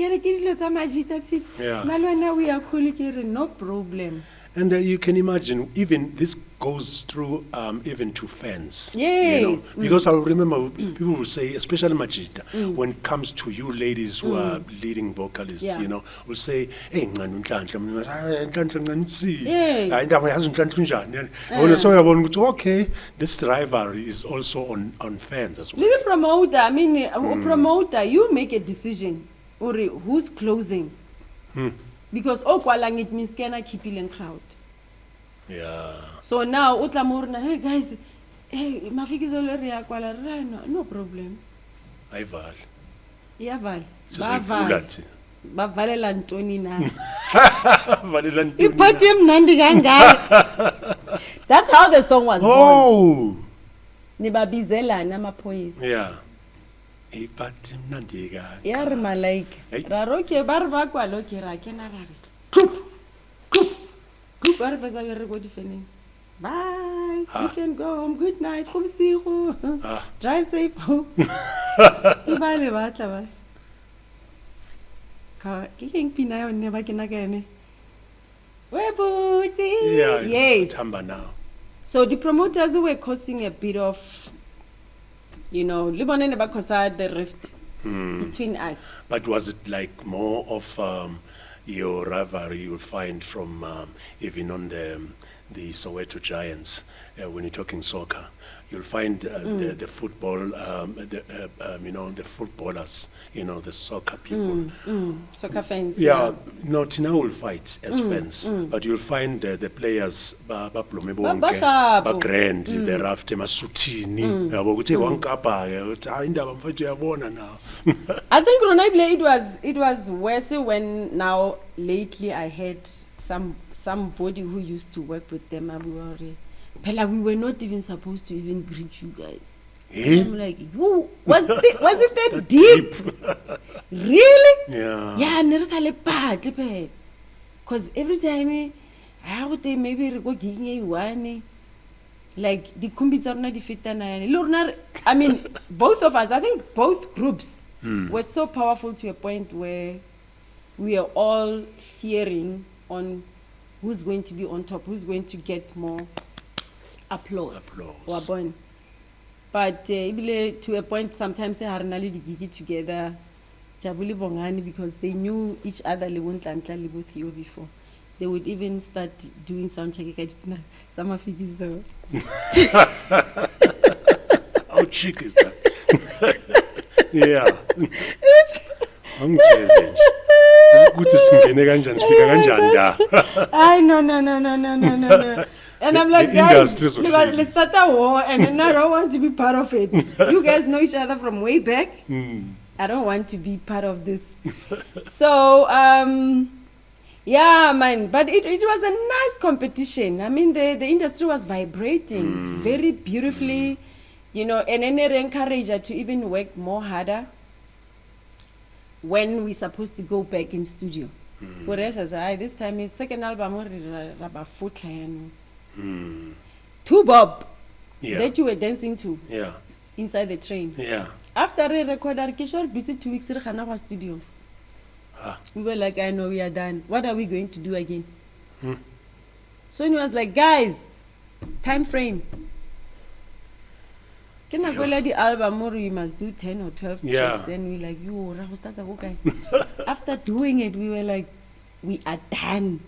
tsa majita tshedi. Yeah. Na le wena we are cool ke re no problem. And you can imagine, even this goes through even to fans. Yes. You know? Because I remember people will say, especially Majita, when it comes to you ladies who are leading vocalists, Yeah. you know, will say, hey, Nganu Ntlantla, Ntlantla nganisi. Yeah. Indaba yazi Ntlantla njani. And so yabona ukuthi, okay, this rivalry is also on fans as well. Little promoter, I mean, a promoter, you make a decision. Or who's closing? Because okwalang it means can I keep in crowd. Yeah. So now utlamurna, hey guys, hey Mafikizolo re akwala no problem. Rival. Iyavala. Sizivula thi. Bavalela ntoni na. Valela ntoni. Iphathi emnandi kangaka. That's how the song was born. Oh. Nibabizelana amaphoyisa. Yeah. Iphathi mnandi kangaka. Ya re Malaika. Hey. Raroke ba re ba kwalo ke ra kena ra re. Group ba re ba zabe re go difeneng. Bye. You can go home. Good night. Go bosigo. Drive safe home. Iba le batla ba. Ka ke keng pina yone ba kena ka ene. We booty. Yeah. Yes. Tamba now. So the promoters were causing a bit of, you know, Lebanon ba causa the rift between us. But was it like more of your rivalry you'll find from even on the Soweto Giants when you're talking soccer? You'll find the football, you know, the footballers, you know, the soccer people. Soccer fans. Yeah, not now will fight as fans, but you'll find the players ba grand the raft masutini yabo ukuthi wankapa ke indaba mfethu yabona now. I think Ronaible it was worse when now lately I had somebody who used to work with them. We were not even supposed to even greet you guys. I'm like, who was it that deep? Really? Yeah. Yeah, never bad. Because every time I would say maybe we go getting one like the kumbits are not defeated. I mean, both of us, I think both groups were so powerful to a point where we are all fearing on who's going to be on top, who's going to get more applause. But to a point, sometimes they are not together, Jabuli Bongani, because they knew each other. With you before, they would even start doing sound check. Some Mafikizolo. How chic is that? Yeah. I no. And I'm like, guys, let's start a war, and I don't want to be part of it. You guys know each other from way back. I don't want to be part of this. So, yeah, man. But it was a nice competition. I mean, the industry was vibrating very beautifully, you know, and then it encouraged her to even work more harder when we're supposed to go back in studio. Whereas this time his second album Two Bob that you were dancing to inside the train. Yeah. After we recorded Kishore busy 2 weeks in our studio. We were like, I know we are done. What are we going to do again? So he was like, guys, time frame. Can I go let the album or we must do 10 or 12 tracks? And we like, yo, okay. After doing it, we were like, we are done.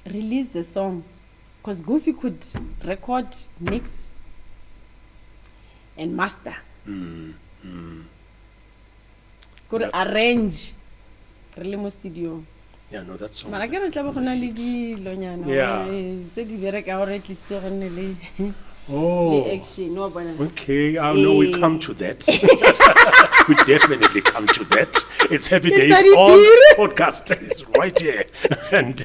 Release the song. Because Goofy could record, mix, and master. Could arrange Relimo studio. Yeah, no, that's so. Malaika re tla ba gona le di lonyana. Yeah. Se di bereka gore at least re ne le Oh, action no bona. okay. I know we come to that. We definitely come to that. It's Happy Days on podcast. It's right here. And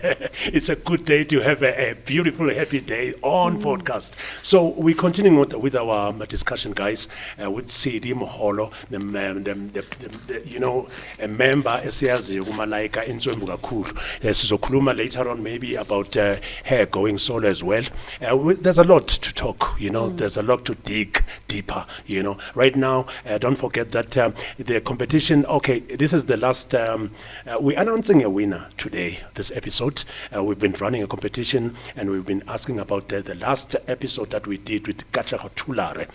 it's a good day to have a beautiful happy day on podcast. So we're continuing with our discussion, guys, with Tshedi Mholo, the you know, a member, esiyaziyo Malaika in kakhulu. Sizokhuluma later on maybe about her going solo as well. There's a lot to talk. You know, there's a lot to dig deeper, you know. Right now, don't forget that the competition, okay, this is the last, we're announcing a winner today, this episode. We've been running a competition and we've been asking about the last episode that we did with Katlego Thulare,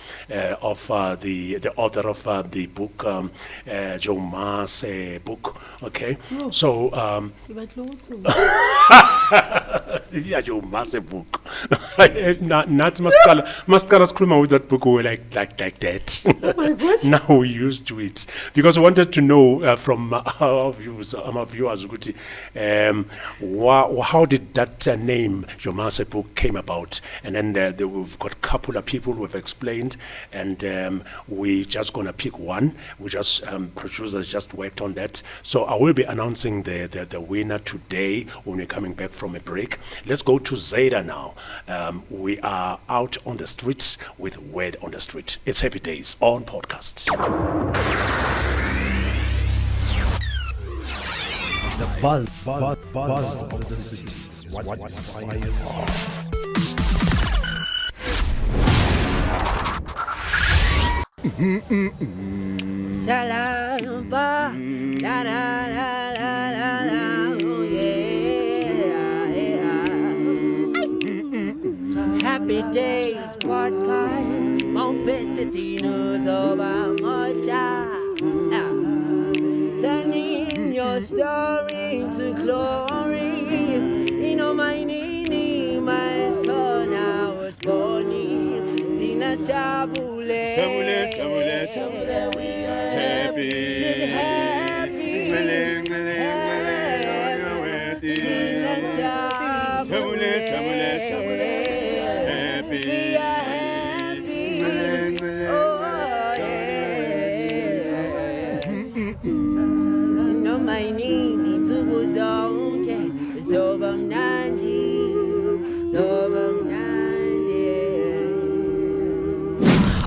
of the author of the book, Joe Ma's book, okay? Oh. So, yeah, Joe Ma's book. Not Mascara's Kruma with that book were like that. Oh my gosh. Now we're used to it. Because I wanted to know from our viewers, Guti, how did that name, Jomase book, came about? And then we've got a couple of people who have explained, and we're just going to pick one. We just, producers just worked on that. So I will be announcing the winner today when we're coming back from a break. Let's go to Zayda now. We are out on the streets with Word on the Street. It's Happy Days on podcast. The buzz of the city is what inspires art. Shalamba, la la la la la la, oh yeah. Happy Days podcast, mon petit nous mocha. Turning your story into glory. You know my nini, my corner was born in Tina Shabule. Shabule, we are happy. Sit happy. Tina Shabule, happy. We are happy. Oh, yeah. No, my nini to go zonke. Zobam Nandi.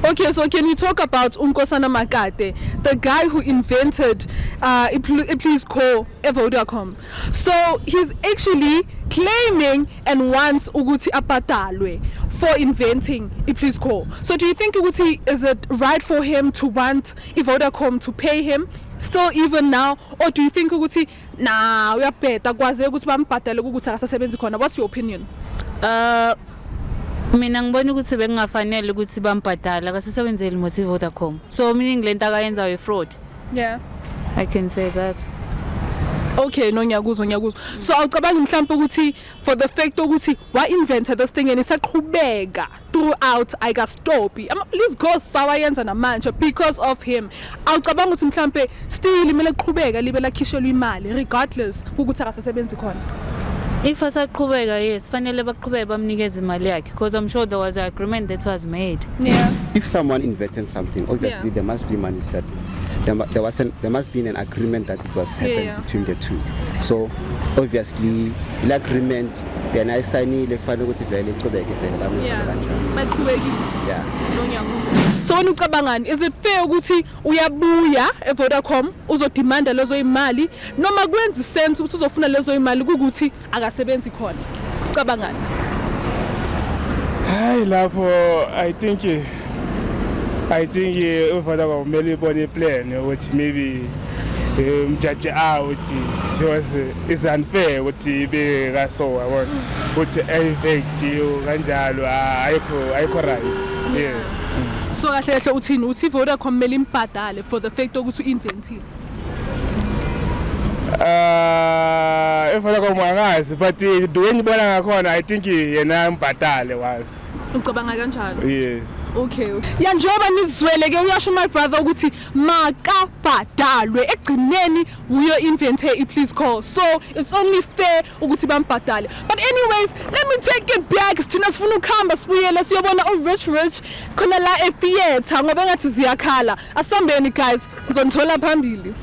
Okay, so can we talk about Unkosana Makate, the guy who invented Please Call Vodacom. So he's actually claiming and wants Uguti apatalwe for inventing Please Call. So do you think Uguti, is it right for him to want Vodacom to pay him still even now, or do you think Uguti nah uyapeta kwaze ukuthi bampatele ukuthi akasebenzi khona? What's your opinion? Mina ngibona ukuthi bengafanele ukuthi bampatala akasebenzeli mothi Vodacom. So meaning lento akayenza we fraud. Yeah, I can say that. Okay, no ngiyakuzwa. So awucabanga mhlawumbe ukuthi for the fact ukuthi wa invented this thing and isaqhubeka throughout ayikastop. Please go sawayenza namanje because of him. Awucabanga ukuthi mhlawumbe still imele qhubeka libe lakhishelwa imali regardless ukuthi akasebenzi khona. If asaqhubeka, yes, fanele baqhubeke bamnikeze imali yakhe, because I'm sure there was an agreement that was made. Yeah. If someone invented something, obviously there must be money that there must be an agreement that it was happened between the two. So obviously the agreement then I sign it fanele ukuthi vele iqhubeke vele baqhubekile. Yeah. So wena ucabangani, is it fair ukuthi uyabuya eVodacom uzodemanda lezo imali noma kwenza sense ukuthi uzofuna lezo imali ukuthi akasebenzi khona? Ucabangani? Hayi lapho I think uVodacom kumele ibone plan ukuthi maybe judge out because it's unfair ukuthi beka so yabona ukuthi effect kanjalo ayikho right. Yes. So kahle uthini uthi Vodacom kumele imbadale for the fact ukuthi uinventile? If Vodacom angazi but the way ngibona ngakhona I think yena imbadale wazi. Ucabanga kanjalo? Yes. Okay. Ya njoba nizwele ke uyasho my brother ukuthi makabhadalwe egcineni uyo invente please call. So it's only fair ukuthi bambhadale. But anyways, let me take it back. Sithina sifuna ukuhamba sibuyele siyobona rich khona la e-theater ngoba ngathi ziyakhala. Asambeni guys, sizonithola phambili.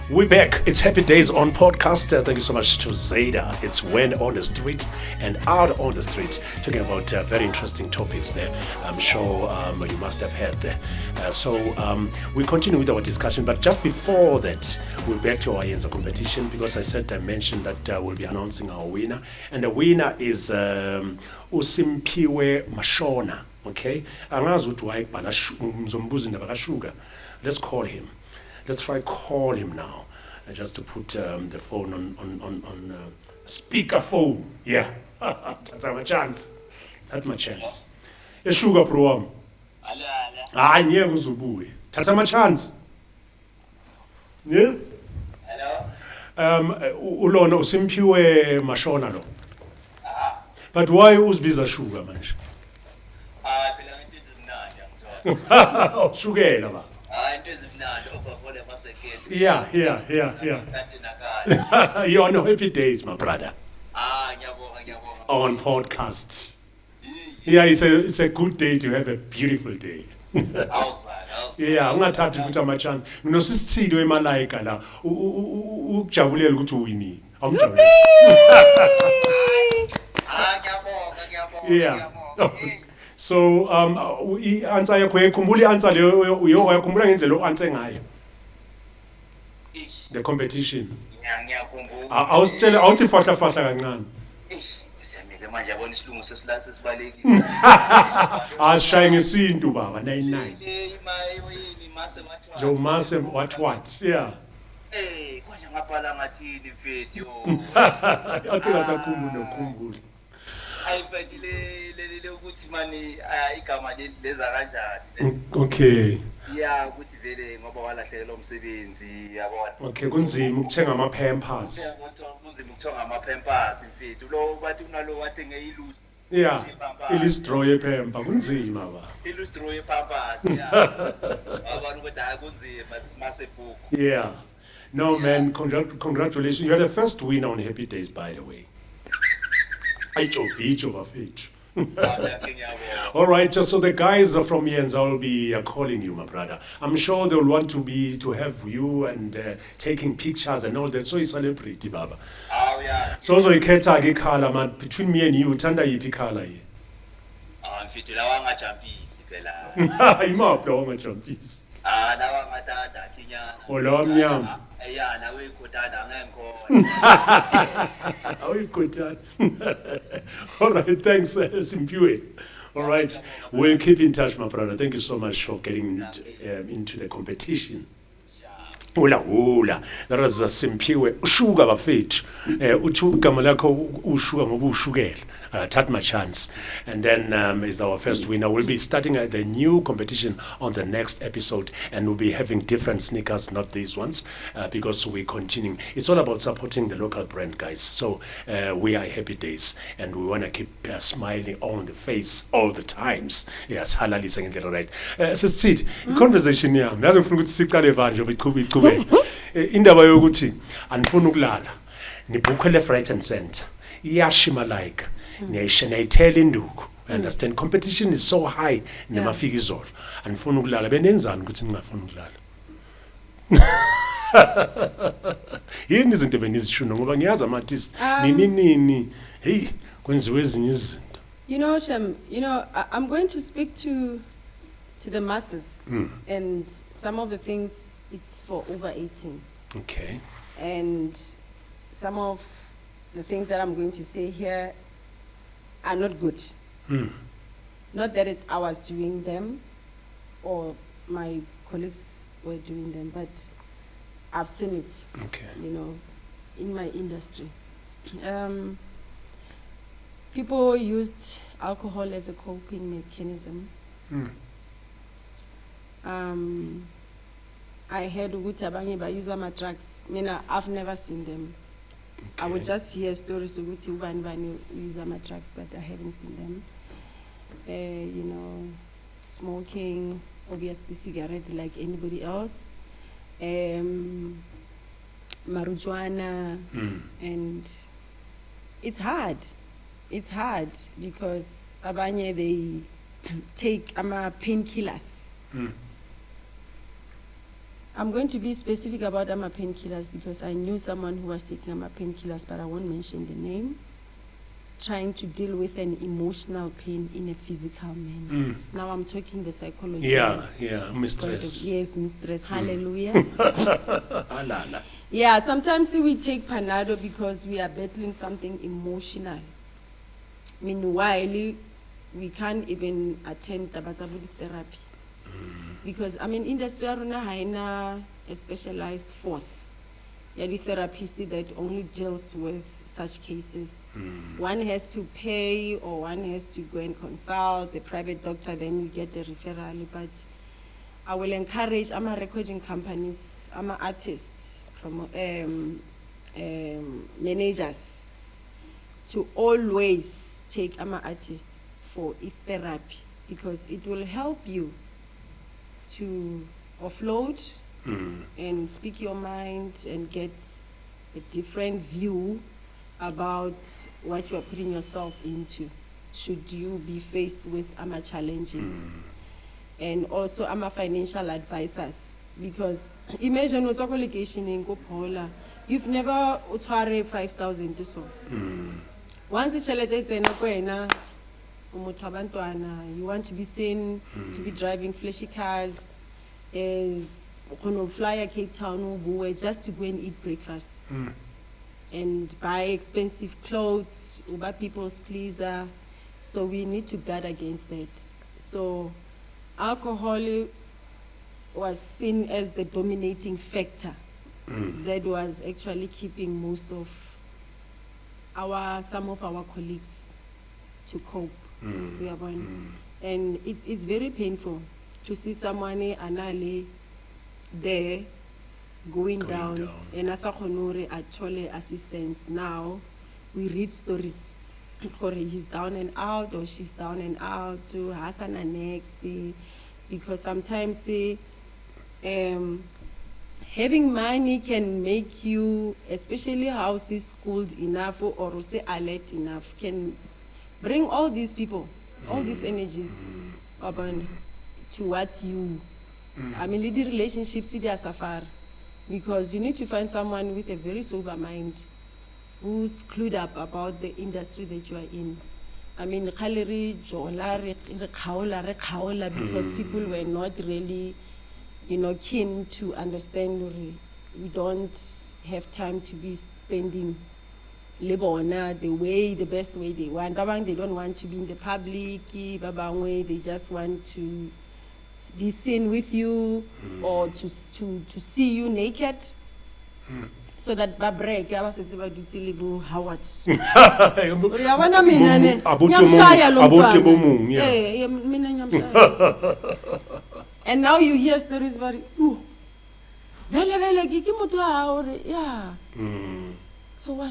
We're back. It's Happy Days on podcast. Thank you so much to Zayda. It's when on the street and out on the street, talking about very interesting topics there. I'm sure you must have heard there. So we continue with our discussion, but just before that, we're back to our Yenza competition because I mentioned that we'll be announcing our winner, and the winner is Usimpiwe Mashona. Okay, let's call him. Let's try call him now, just to put the phone on speakerphone. Yeah, that's my chance. That's my chance. Sugar pro. Ah, yeah, uzubuye. That's my chance. Yeah. Hello. Ulona Usimpiwe Mashona lo. But why uzbiza sugar manje? Phela into ezimnandi Oh, sugar ba. Into ezimnandi overfall emasekeni. Yeah. You're on Happy Days, my brother. Ngiyabonga. On podcasts. Yeah, it's a good day to have a beautiful day. Yeah, ungathathi futhi ama chance. Nginosisithile weMalaika la. Ukujabulela ukuthi uwinile. Awujabulele. Yeah. So answer yakho uyakhumbula answer leyo uyakhumbula ngendlela o-answer ngayo. The competition. Ngiyakhumbula. Awusitshela awuthi fahla kancane. Semeke manje yabona isilungu sesilase sibalekile. Ashaye ngesintu baba 99. Jo mase what? Yeah. Konje ngaphala ngathini mfethu. Athi ngasakhumbula. Ayifakile ukuthi mani igama leza kanjani. Okay. Yeah, ukuthi vele ngoba walahlekelwa umsebenzi yabona. Okay, kunzima ukuthenga ama Pampers. Kunzima ukuthenga ama Pampers mfethu. Lo bathi unalo wathenge ilose. Yeah. Ilistro yepempa kunzima ba. Ilustro yePampers, yeah. Abantu ukuthi hayi kunzima simase book. Yeah. No man, congratulations. You're the first winner on Happy Days, by the way. All right, so the guys from Yenza will be calling you, my brother. I'm sure they'll want to have you and taking pictures and all that. So it's celebrity, Baba. Oh yeah. So ikhetha ke color man between me and you, uthanda yiphi color ye? Mfethu lawa ngajampisi phela. Imaphi lawa ngajampisi? Lawa ngathanda thinyana. Olawa mnyama. Yeah, nawe ikhothanda ngenkhona. All right, thanks, Simpiwe. All right, we'll keep in touch, my brother. Thank you so much for getting into the competition. Hula. That was Simpiwe. Sugar bafethu. Uthi igama lakho ushuga ngoba ushukela. Thatha my chance. And then is our first winner. We'll be starting the new competition on the next episode, and we'll be having different sneakers, not these ones, because we're continuing. It's all about supporting the local brand, guys. So we are Happy Days, and we want to keep smiling on the face all the times. Yes, halali saying it right. So Tshedi, conversation yami. Yazi ngifuna ukuthi siqale manje iqhubeke. Indaba yokuthi anifuna ukulala. Nibukwe left, right and center. Iyashi Malaika. Niyayithela induku. Understand, competition is so high ne Mafikizolo. Anifuna ukulala benenzani ukuthi ningafuna ukulala? Yini izinto benizishuno ngoba ngiyazi ama-artist nini hey kwenziwe ezinye izinto. You know, Shem, I'm going to speak to the masses, and some of the things it's for over 18. Okay. And some of the things that I'm going to say here are not good. Not that I was doing them or my colleagues were doing them, but I've seen it, Okay. in my industry. People used alcohol as a coping mechanism. I heard ukuthi abanye use ama-drugs. I've never seen them. Okay. I would just hear stories ukuthi ubani use ama-drugs, but I haven't seen them. Smoking, obviously cigarette like anybody else. Marijuana, and it's hard. It's hard because abanye they take painkillers. I'm going to be specific about painkillers because I knew someone who was taking painkillers, but I won't mention the name, trying to deal with an emotional pain in a physical manner. Now I'm talking the psychology. Yeah, mistress. Yes, mistress. Hallelujah. Yeah, sometimes we take Panado because we are battling something emotional. Meanwhile, we can't even attend tabatabudi therapy. Because, industry haina a specialized force. The therapist that only deals with such cases. One has to pay or one has to go and consult a private doctor, then you get the referral. But I will encourage recording companies, artists, managers to always take artist for a therapy because it will help you to offload and speak your mind and get a different view about what you are putting yourself into should you be faced with challenges. And also financial advisors, because imagine you've never utware 5,000 so. Once you want to be seen to be driving flashy cars, fly a Cape Town just to go and eat breakfast and buy expensive clothes, buy people's pleaser. So we need to guard against that. So alcohol was seen as the dominating factor that was actually keeping most of some of our colleagues to cope. And it's very painful to see someone anale there going down and as a honore actually assistance. Now we read stories or he's down and out or she's down and out to Hassan and next, because sometimes having money can make you, especially houses schooled enough or say alert enough, can bring all these people, all these energies towards you. The relationships they are suffer because you need to find someone with a very sober mind who's clued up about the industry that you are in. Because people were not really, keen to understand. We don't have time to be spending the best way they want. They don't want to be in the public. They just want to be seen with you or to see you naked. So that break, I was about to tell you how and now you hear stories about so what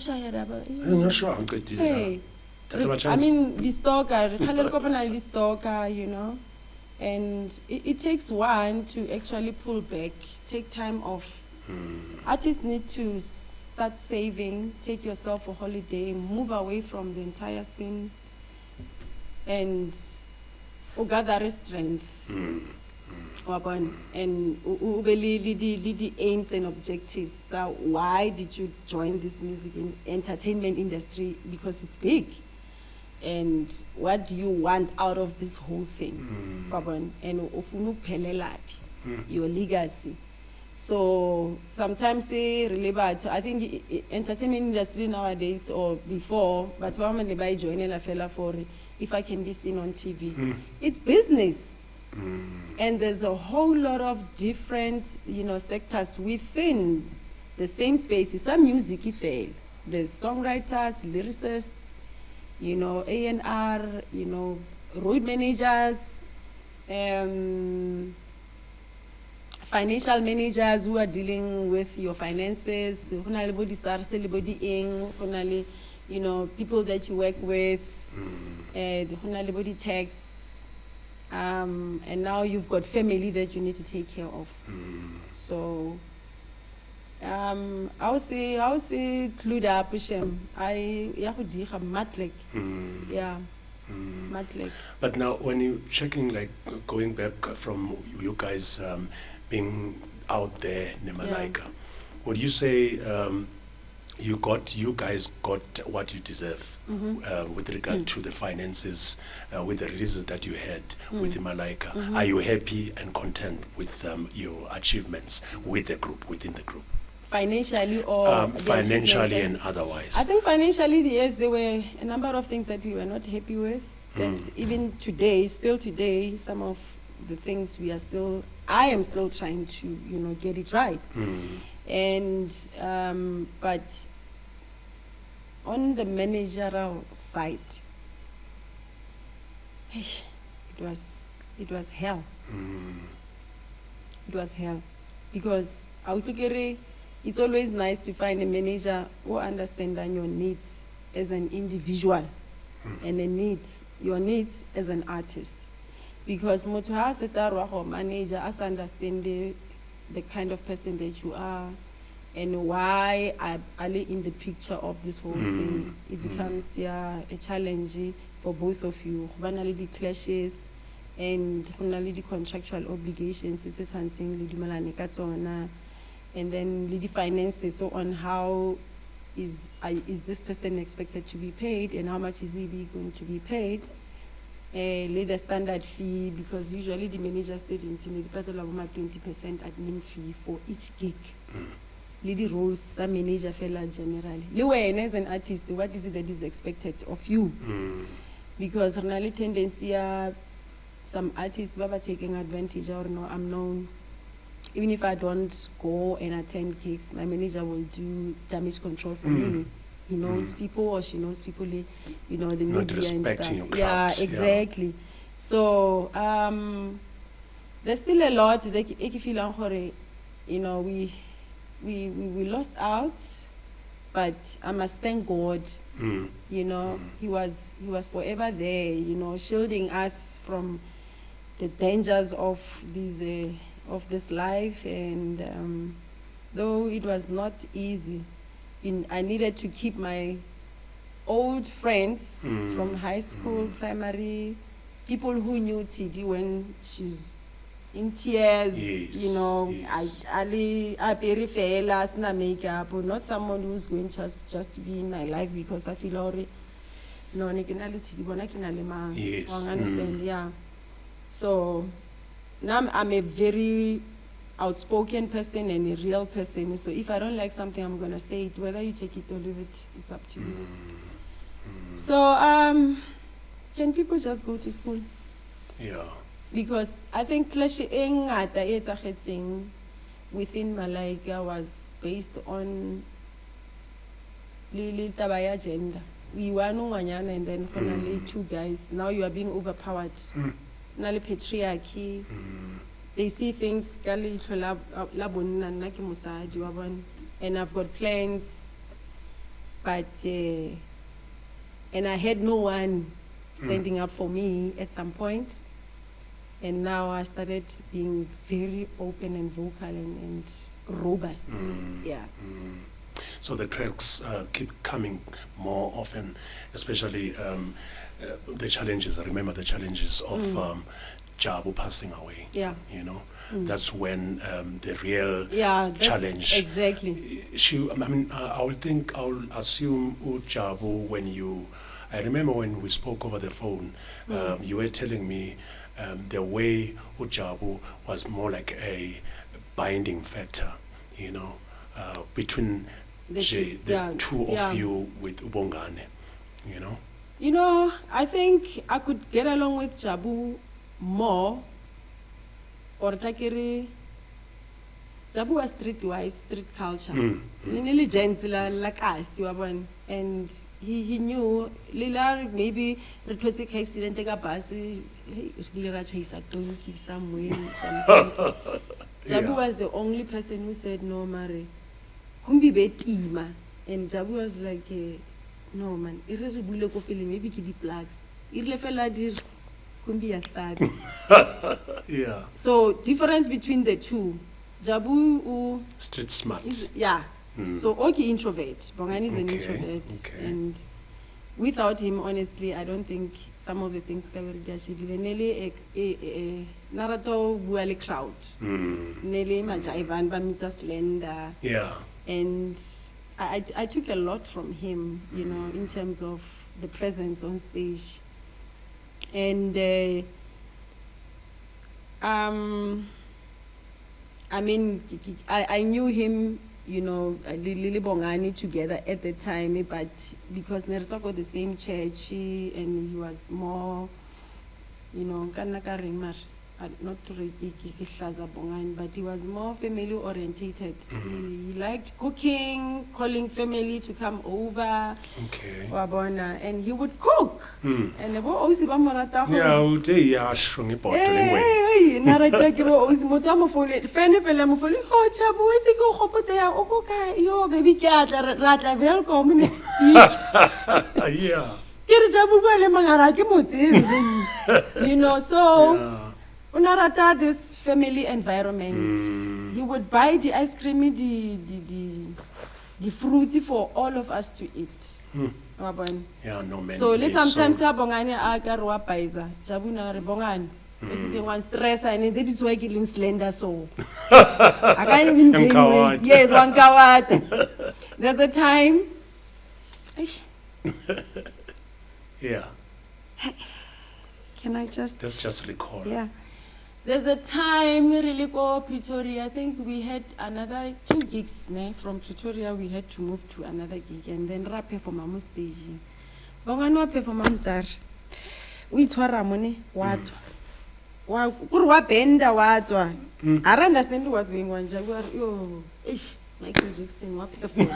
the stalker, and it takes one to actually pull back, take time off. Artists need to start saving, take yourself a holiday, move away from the entire scene, and gather strength. And the aims and objectives. So why did you join this music and entertainment industry? Because it's big. And what do you want out of this whole thing? And your legacy. So sometimes I think entertainment industry nowadays or before, but by joining a fella for if I can be seen on TV. It's business. And there's a whole lot of different, sectors within the same space. Some music fail. There's songwriters, lyricists, A&R, road managers, financial managers who are dealing with your finances, people that you work with, tax. And now you've got family that you need to take care of. So I would say clued up matlek. But now when you checking, like going back from you guys being out there in Malaika, would you say you guys got what you deserve with regard to the finances, with the releases that you had with the Malaika? Are you happy and content with your achievements with the group, within the group? Financially or financially and otherwise? I think financially, yes, there were a number of things that we were not happy with. That even today, still today, some of the things I am still trying to, get it right. And but on the managerial side, it was hell. It was hell, because it's always nice to find a manager who understands your needs as an individual and your needs as an artist, because motho has the manager as understand the kind of person that you are and why are in the picture of this whole thing. It becomes a challenge for both of you. The clashes and the contractual obligations, it's something and then the finances, so on how is this person expected to be paid and how much is he going to be paid. The standard fee, because usually the manager said in the 20% admin fee for each gig. The roles the manager fella generally. As an artist, what is it that is expected of you? Because really tendency some artists are taking advantage or no, I'm known. Even if I don't go and attend gigs, my manager will do damage control for me. He knows people or she knows people, the media and stuff. Your craft. Yeah, exactly. So there's still a lot that we lost out, but I must thank God. He was forever there, shielding us from the dangers of this life, and though it was not easy, I needed to keep my old friends from high school, primary, people who knew Tshedi when she's in tears, I peripheral, na makeup, or not someone who's going just to be in my life because I feel already no understand, yeah. So now I'm a very outspoken person and a real person. So if I don't like something, I'm gonna say it. Whether you take it or leave it, it's up to you. So can people just go to school? Yeah. Because I think clashing within Malaika was based on Lili Tabaya gender. We were no wanyana and then finally two guys. Now you are being overpowered. Nali patriarchy. They see things and I've got plans, but and I had no one standing up for me at some point, and now I started being very open and vocal and robust. So the cracks keep coming more often, especially the challenges. I remember the challenges of Jabu passing away. Yeah. You know, that's when the real that's challenge. Exactly. I'll assume Jabu when you. I remember when we spoke over the phone, you were telling me the way Jabu was more like a binding factor, you know, between the two of you with Ubongane, you know. You know, I think I could get along with Jabu more, or Takiri. Jabu was streetwise, street culture. Nearly gentle like us, you are, and he knew Lila maybe reported accident take a bus, Lira chase a donkey somewhere, something. Jabu was the only person who said no, Mary. Kumbi betima, and Jabu was like, no man, maybe kiddy blacks. Yeah. So difference between the two, Jabu street smart. So okay, introvert. Bongani is an introvert, and without him, honestly, I don't think some of the things can be achieved. Nele narato buale crowd. Nele majaivan bamita slender. Yeah. And I took a lot from him, you know, in terms of the presence on stage. And I mean, I knew him, you know, Lili Bongani together at the time, but because Nerito got the same church, and he was more, you know, not to repeat Bongani, but he was more family orientated. He liked cooking, calling family to come over. Okay. And he would cook. And welcome next week. Yeah. You know, so Unarata, this family environment, he would buy the ice cream, the fruity for all of us to eat. Yeah, no man. So sometimes Bongani agarwa paisa, Jabuna rebongani. Basically one stress and that is why killing slender so. I can't even gain weight. Yes, one kawat. There's a time. Yeah. Can I just? Let's just recall. Yeah. There's a time really go Pretoria. I think we had another 2 gigs from Pretoria. We had to move to another gig and then rap for Mamu stage. Bongano performance are we twara money what? Kurwa benda watwa. I don't understand what's going on. Jaguar yo Michael Jackson what perform.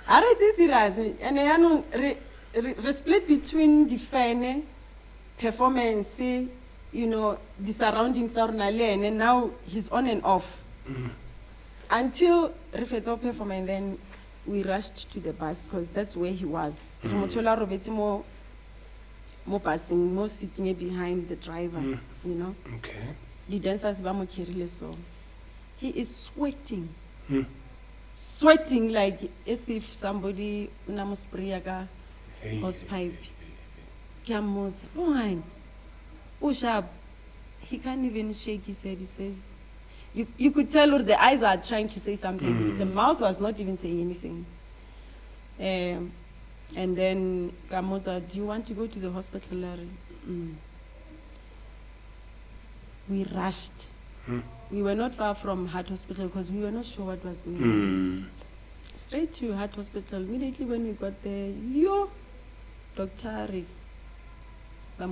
I don't serious and I know split between the fan performance, you know, the surroundings are and now he's on and off. Until Rifeto perform and then we rushed to the bus because that's where he was. Motola Roberti more passing, more sitting behind the driver, you know. Okay. The dancers vamo kirile so. He is sweating. Sweating like as if somebody unamuspriyaga hose pipe. He can't even shake his head. He says, you could tell the eyes are trying to say something. The mouth was not even saying anything. And then Gamoza, do you want to go to the hospital, Larry? We rushed. We were not far from Heart Hospital because we were not sure what was going on. Straight to Heart Hospital. Immediately when we got there, Dr. Rick. Who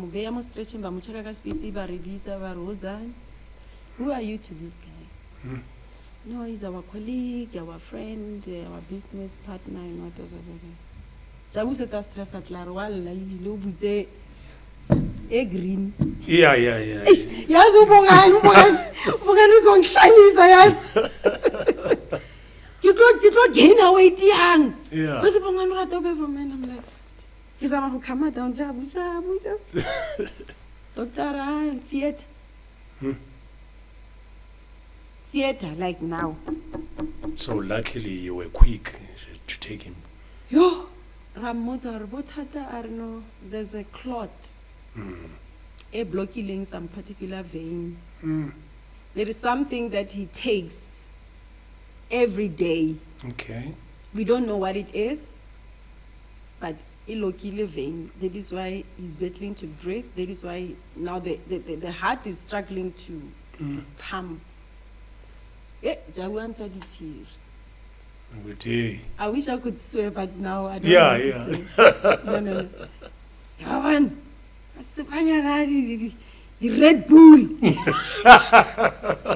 are you to this guy? No, he's our colleague, our friend, our business partner, and whatever. Jabu said that stress at Larwal, a green. Yeah. Yes, you don't gain away, young. Yeah. I'm like, he's a who come down, Jabu. Doctor, theater. Theater, like now. So luckily you were quick to take him. Yo, Ramoza, Robotata, I don't know, there's a clot blocking some particular vein. There is something that he takes every day. Okay. We don't know what it is, but ilokile vein. That is why he's battling to breathe. That is why now the heart is struggling to pump. Jabu answered it here. Good day. I wish I could swear, but now I don't Yeah, know yeah. No. Yawan, Red Bull.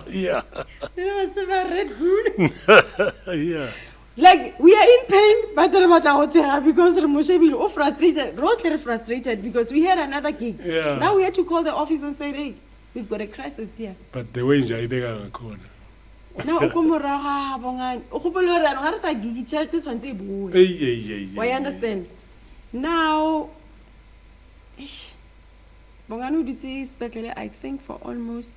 Yeah. Red Bull. Yeah. Like, we are in pain, but because we're frustrated because we had another gig. Yeah. Now we had to call the office and say, hey, we've got a crisis here. But the way I beg a corner. Now, why understand? Now, I think for almost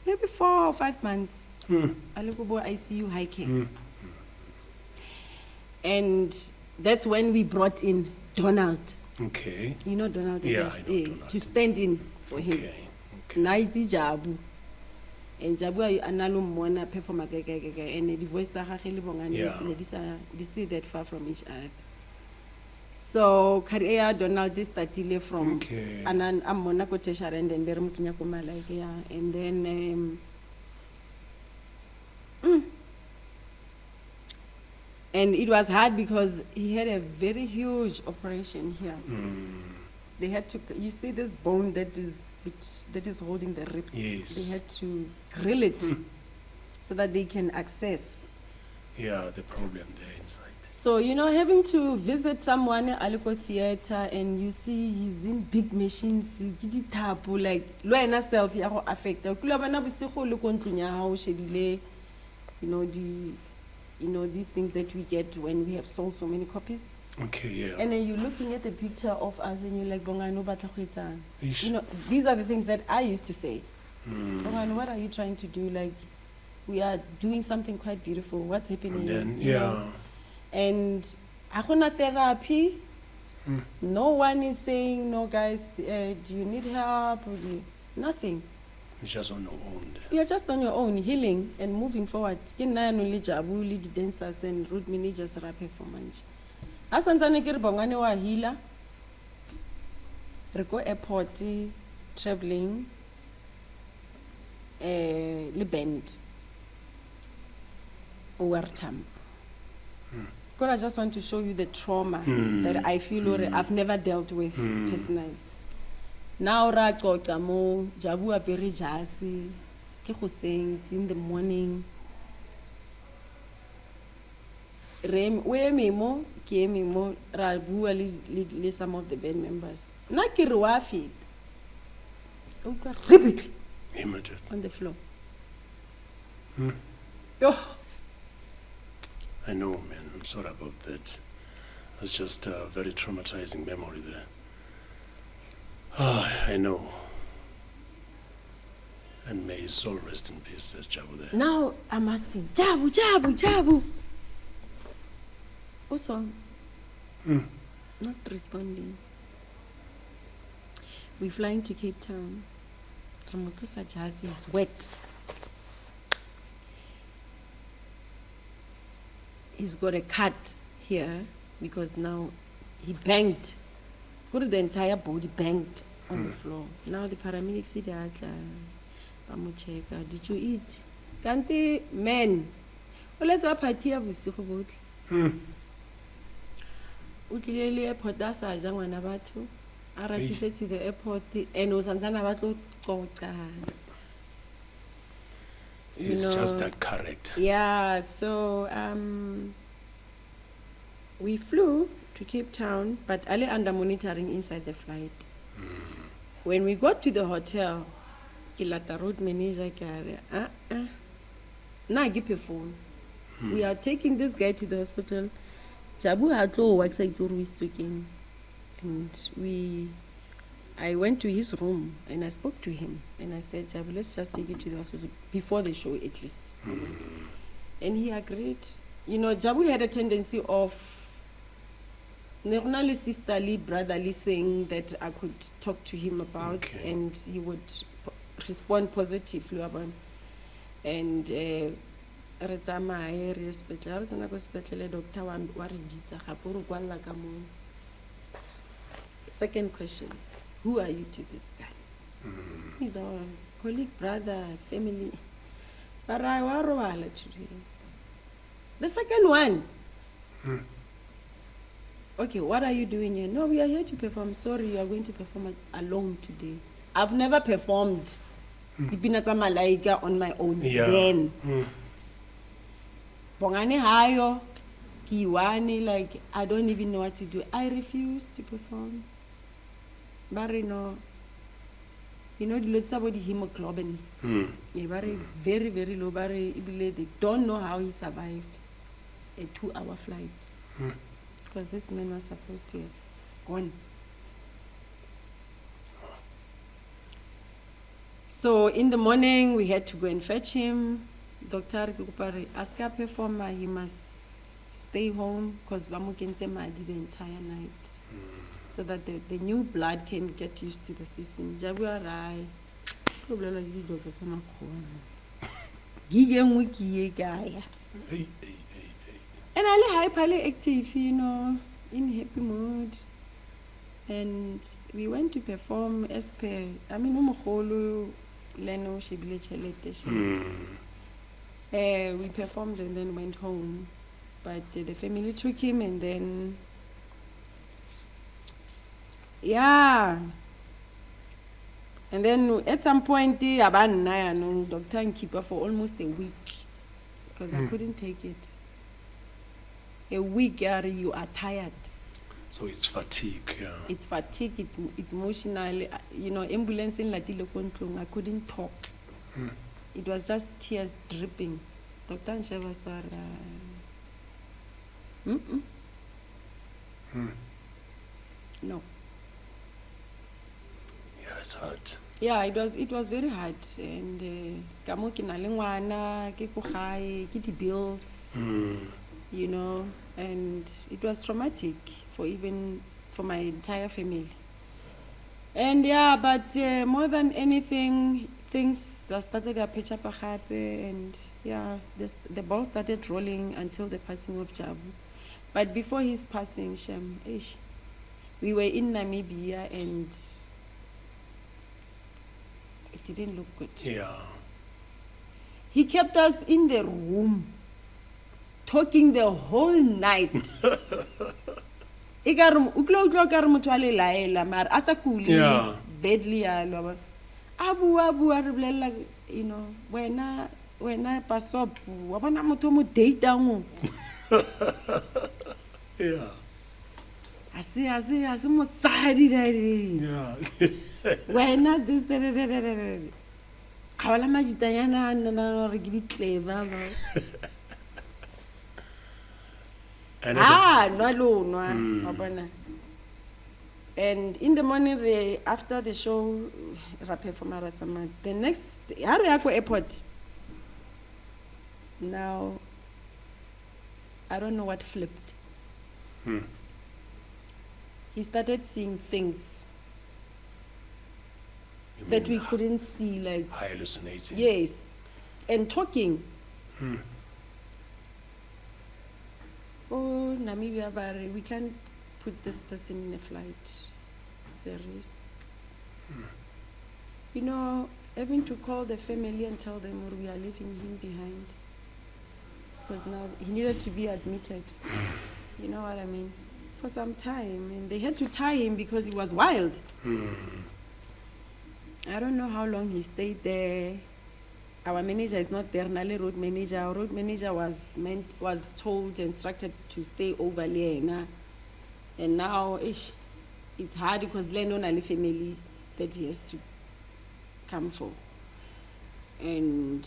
maybe 4 or 5 months. ICU high care. And that's when we brought in Donald. Okay. You know Donald? Yeah, I know Donald. To stand in for him. Okay. Naiti Jabu. And Jabu analum mona perform and the voice they see that far from each other. So career Donald is started from Anan Monaco Teshar and then Berum Kinyako Malaika and then and it was hard because he had a very huge operation here. They had to, you see this bone that is holding the ribs. Yes. They had to grill it so that they can access. Yeah, the problem there inside. So, having to visit someone at Aliko Theater and you see he's in big machines, you get it up, like, low self, you are affected. These things that we get when we have sold so many copies. Okay, yeah. And then you're looking at the picture of us and you're like, these are the things that I used to say. What are you trying to do? Like, we are doing something quite beautiful. What's happening? And then, And akuna therapy. No one is saying, no, guys, do you need help? Nothing. You're just on your own. You're just on your own, healing and moving forward. Only Jabu, lead dancers and root managers rap performance. Asanzane ke re bongane wa healer. Re go airport traveling le band. Overtime. God, I just want to show you the trauma that I feel or I've never dealt with personally. Now, Jabu apere jasi, ke go sing, it's in the morning. We memo, ke memo, ra bua le some of the band members. Na ke re wa fit. Repeat. Immediate. On the floor. I know, man. I'm sorry about that. It's just a very traumatizing memory there. I know. And may his soul rest in peace, says Jabu there. Now I'm asking, Jabu. Also, not responding. We're flying to Cape Town. Ramotosa Jazzy is wet. He's got a cut here because now he banged. Put the entire body banged on the floor. Now the paramedics see that. Did you eat? Kanti men. Let's up at here with Sikobot. Utilele airport that's a jangwana batho. She said to the airport and Osanzana batho koka. It's just that character. Yeah, so we flew to Cape Town, but only under monitoring inside the flight. When we got to the hotel, Kilata road manager na give a phone. We are taking this guy to the hospital. Jabu had to work side always talking, and I went to his room and I spoke to him and I said, Jabu, let's just take you to the hospital before the show at least. And he agreed. Jabu had a tendency of Normally sisterly, brotherly thing that I could talk to him about, Okay. and he would respond positively about. And re tsamaye re sepetlele re tsena ko sepetlele doctor wa re bitsa gape re kwalla ka mo. Second question, who are you to this guy? He's our colleague, brother, family. But I was the second one. Okay, what are you doing here? No, we are here to perform. Sorry, you are going to perform alone today. I've never performed Dipina tsa Malaika on my own. Yeah. Then. Bongane hayo, kiwani, like, I don't even know what to do. I refuse to perform. Barino, you know, the somebody hemoglobin. Very, very low. They don't know how he survived a 2-hour flight. Because this man was supposed to have gone. So in the morning, we had to go and fetch him. Dr. Aska performer, he must stay home because Bamukense Madi the entire night. So that the new blood can get used to the system. Jaguarai. And I highly active, you know, in happy mood. And we went to perform as per, I mean, Umokolo, Leno, Shibile Chelete. We performed and then went home. But the family took him and then, yeah. And then at some point, I doctor and keeper for almost a week because I couldn't take it. A week, you are tired. So it's fatigue, yeah. It's fatigue, it's emotional. You know, ambulance in Latilo Kontlung, I couldn't talk. It was just tears dripping. Dr. Nsheva Swara. No. Yeah, it's hard. Yeah, it was very hard. And kamuki na lengwana, ke ko gae, ke di bills. You know, and it was traumatic for my entire family. And yeah, but more than anything, things that started to pitch up a happy, and yeah, the ball started rolling until the passing of Jabu. But before his passing, we were in Namibia and it didn't look good. Yeah. He kept us in the room talking the whole night. Yeah. Badly, abu, you know, when I pass up, wabana motomo date down. Yeah. I see, Mosadi. Yeah. When not this, Kawala Majitayana and Rigidi Clever. No. And in the morning, after the show, the next Ariako Airport. Now, I don't know what flipped. He started seeing things that we couldn't see, like hallucinating. Yes, and talking. Oh, Namibia, we can't put this person in a flight. It's a risk. You know, having to call the family and tell them we are leaving him behind. Because now he needed to be admitted. You know what I mean? For some time. And they had to tie him because he was wild. I don't know how long he stayed there. Our manager is not there, Nale road manager. Our road manager was told, instructed to stay over there. And now, it's hard because Leno Nale family that he has to come for. And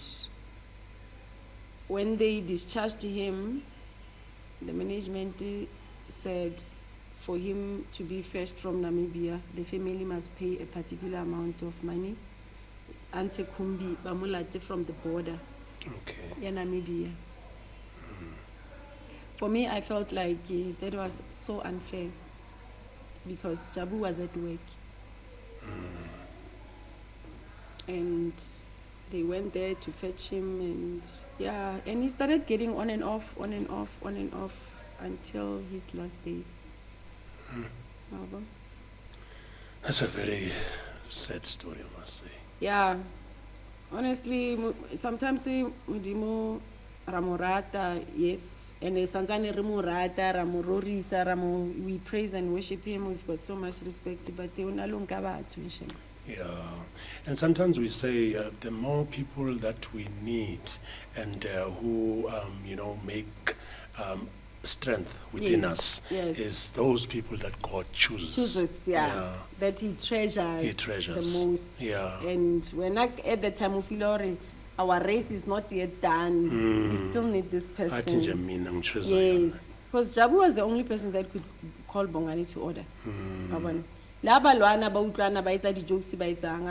when they discharged him, the management said for him to be fetched from Namibia, the family must pay a particular amount of money. Anse Kumbi, Bamulate from the border. Okay. In Namibia. For me, I felt like that was so unfair. because Jabu was at work. And they went there to fetch him, and and he started getting on and off until his last days. That's a very sad story, I must say. Yeah, honestly, sometimes Mudimu Ramorata, yes, and Santani Ramurata, Ramurorisa, we praise and worship him. We've got so much respect, but they don't have. Yeah, and sometimes we say the more people that we need and who, make strength within us is those people that God chooses. That He treasures the most. Yeah. And when at the time we feel our race is not yet done, we still need this person. Yes, because Jabu was the only person that could call Bongani to order. I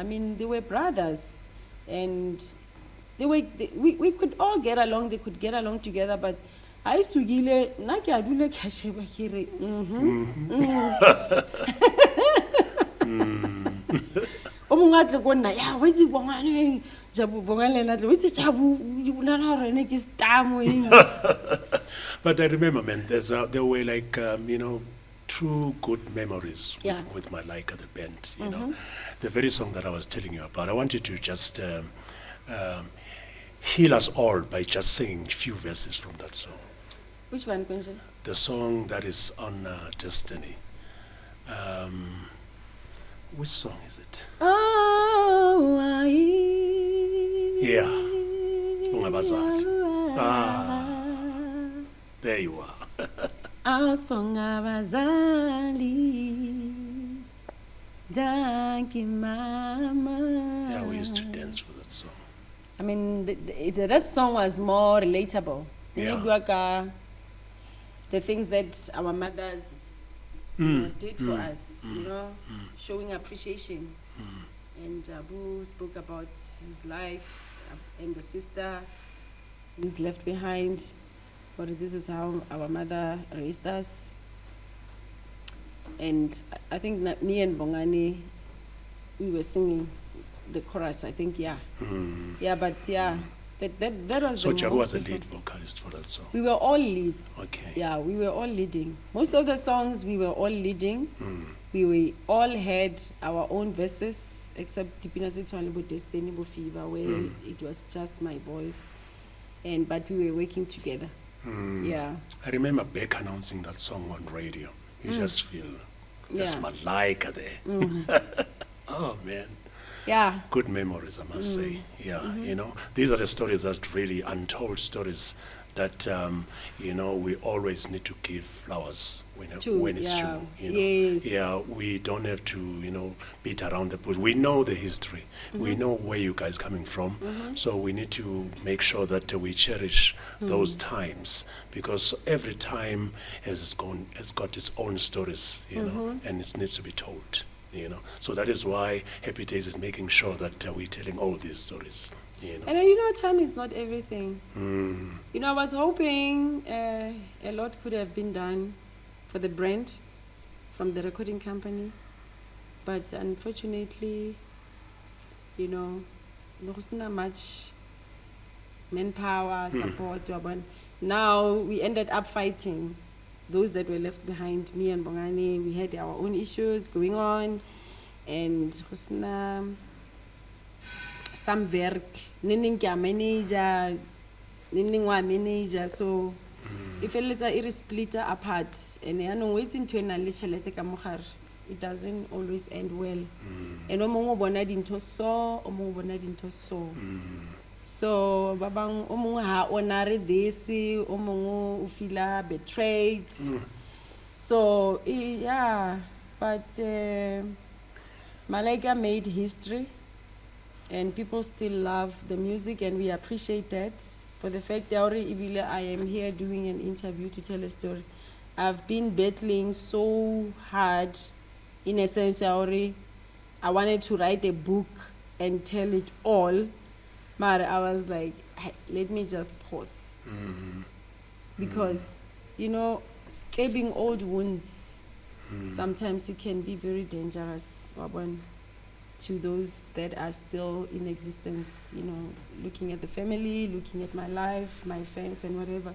mean, they were brothers, and we could all get along. They could get along together, but I sugile na ke adule ke sheba kire omungatle go nna ya wetsi bongane Jabu bongale na tle wetsi Jabu you na hore ne ke stamo. But I remember, man, there were like true good memories with Malaika, the band, you know. The very song that I was telling you about, I wanted to just heal us all by just singing a few verses from that song. Which one, Quincy? The song that is on Destiney. Which song is it? Oh, yeah. There you are. Yeah, we used to dance with that song. I mean, that song was more relatable. Yeah. The things that our mothers did for us, showing appreciation. And Jabu spoke about his life and the sister who's left behind. But this is how our mother raised us. And I think me and Bongani, we were singing the chorus, I think, that was so Jabu was the lead vocalist for that song? We were all lead. Okay. Yeah, we were all leading. Most of the songs we were all leading. We all had our own verses, except Destiney Fever, where it was just my voice. But we were working together. Yeah. I remember Beck announcing that song on radio. You just feel there's Malaika there. Oh, man. Yeah. Good memories, I must say. Yeah, these are the stories that really untold stories that, we always need to give flowers when it's true. Yes. Yeah, we don't have to, beat around the bush. We know the history. We know where you guys coming from. So we need to make sure that we cherish those times, because every time has got its own stories, and it needs to be told. So that is why Happy Dayz is making sure that we're telling all these stories. And time is not everything. I was hoping a lot could have been done for the brand from the recording company, but unfortunately, there was not much manpower, support. Now we ended up fighting those that were left behind. Me and Bongani, we had our own issues going on, and some work, manager, manager, so if it split apart, and I know waiting to it doesn't always end well. And so babang ha honore this, feel betrayed. So but Malaika made history, and people still love the music, and we appreciate that. For the fact that I am here doing an interview to tell a story. I've been battling so hard, in a sense, I wanted to write a book and tell it all, but I was like, let me just pause. Because, scabbing old wounds Sometimes it can be very dangerous to those that are still in existence, you know, looking at the family, looking at my life, my friends and whatever.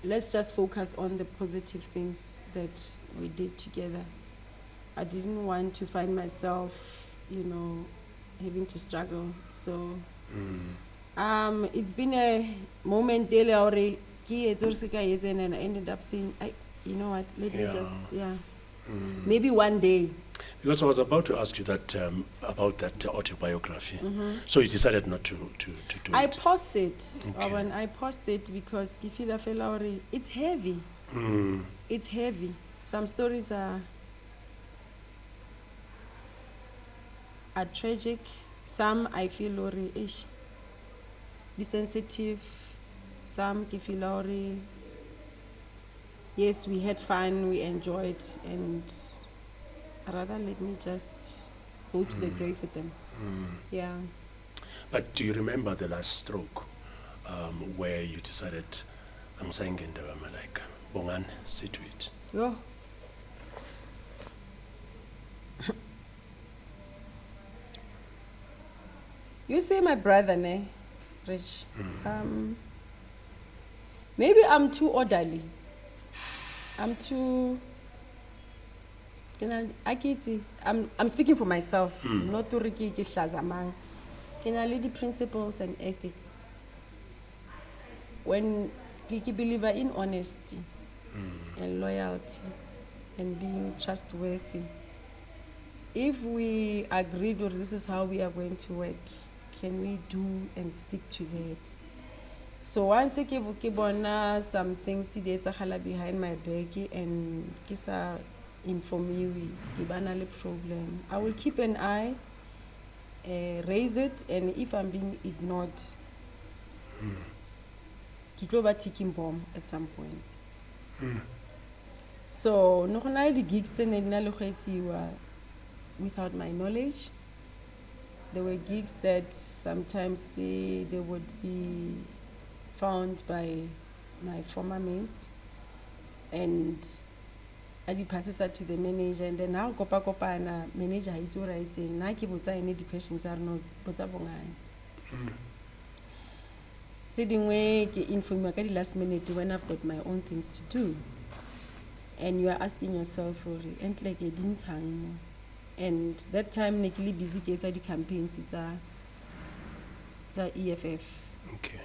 Let's just focus on the positive things that we did together. I didn't want to find myself, you know, having to struggle. So it's been a moment daily already, and I ended up saying, you know what, let me just, maybe one day. Because I was about to ask you that about that autobiography. So you decided not to do I it. paused it. Okay. I paused it because it's heavy. It's heavy. Some stories are tragic. Some I feel be sensitive. Some feel yes, we had fun, we enjoyed, and rather let me just go to the grave with them. Yeah. But do you remember the last stroke where you decided, I'm saying in the Malaika, Bongan, sit to it? Yo. You say my brother, ne, Rich. Maybe I'm too orderly. I'm too. I'm speaking for myself. Not to Riki Shazamang. The principles and ethics. When you believer in honesty and loyalty and being trustworthy. If we agreed or this is how we are going to work, can we do and stick to that? So once I some things behind my back and kisa inform you a problem, I will keep an eye, raise it, and if I'm being ignored, a ticking bomb at some point. So no the gigs without my knowledge. There were gigs that sometimes they would be found by my former mate, and I passes that to the manager, and then now kopa and manager is alright saying na ke botsa any questions are not botsa bongane. Saying way ke inform ka di last minute when I've got my own things to do, and you are asking yourself for and like a didn't hang. And that time Nikili busy gets the campaigns, it's a EFF. Okay.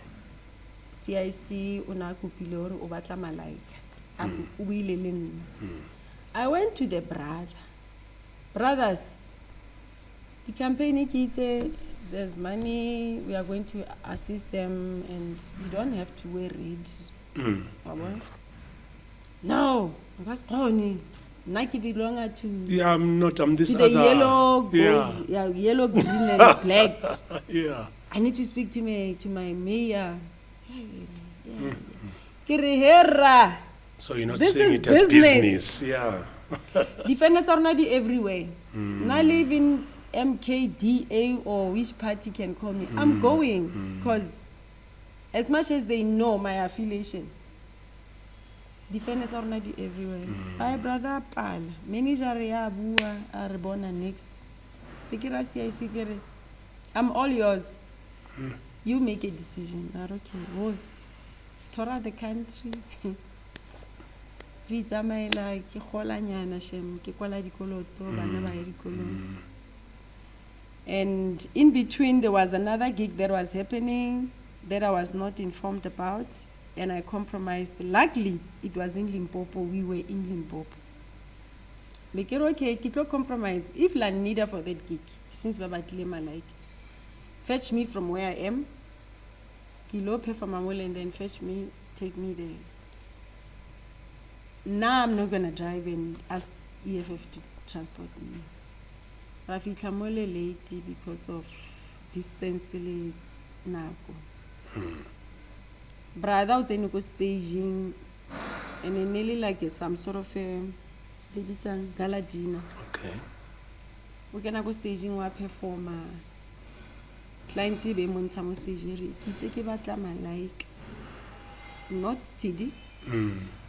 CIC una kupilor obatla Malaika. I went to the brothers. The campaign there's money, we are going to assist them and we don't have to worry. No, that's corny. Nike belong to. Yeah, I'm this to other. The yellow, gold, yellow, green, and black. Yeah. I need to speak to my mayor. Kirihera. So you're not This saying is it as business. Yeah. Defenders are not everywhere. Not live in MKDA or which party can call me. I'm going because as much as they know my affiliation. Defenders are not everywhere. Hi, brother Pal. Manager ya bua arbona next. I'm all yours. You make a decision. Okay. Was Torah the country. Rizamaela ke gola nyana shem ke kwala dikoloto bana ba dikolo. And in between there was another gig that was happening that I was not informed about. And I compromised. Luckily, it was in Limpopo. We were in Limpopo. Make it okay, kito compromise. If la needed for that gig, since Baba Tilema like, fetch me from where I am, kilo pay for my mole and then fetch me, take me there. Now I'm not gonna drive and ask EFF to transport me. Rafi Kamole late because of distance nako. Brother was in staging and nearly like some sort of a gala dinner. Okay. We're gonna go staging or performer. Client be mon some stagery. It's a Malaika. Not Tshedi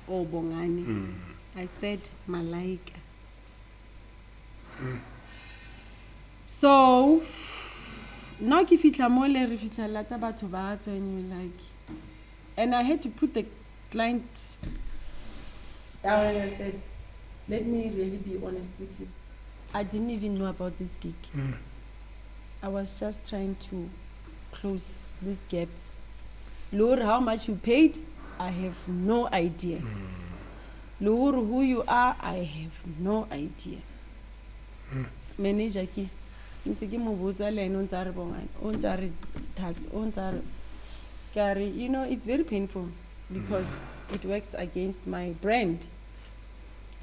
or Bongani. I said Malaika. So now ke fitla mo le re fitla lata batho ba tswa and you're like, and I had to put the client down and I said, let me really be honest with you. I didn't even know about this gig. I was just trying to close this gap. Lord, how much you paid, I have no idea. Lord, who you are, I have no idea. Manager ki, ntse ke mo botsa le ene o ntse a re bongane, o ntse a re tas, o ntse a re kare, you know, it's very painful because it works against my brand.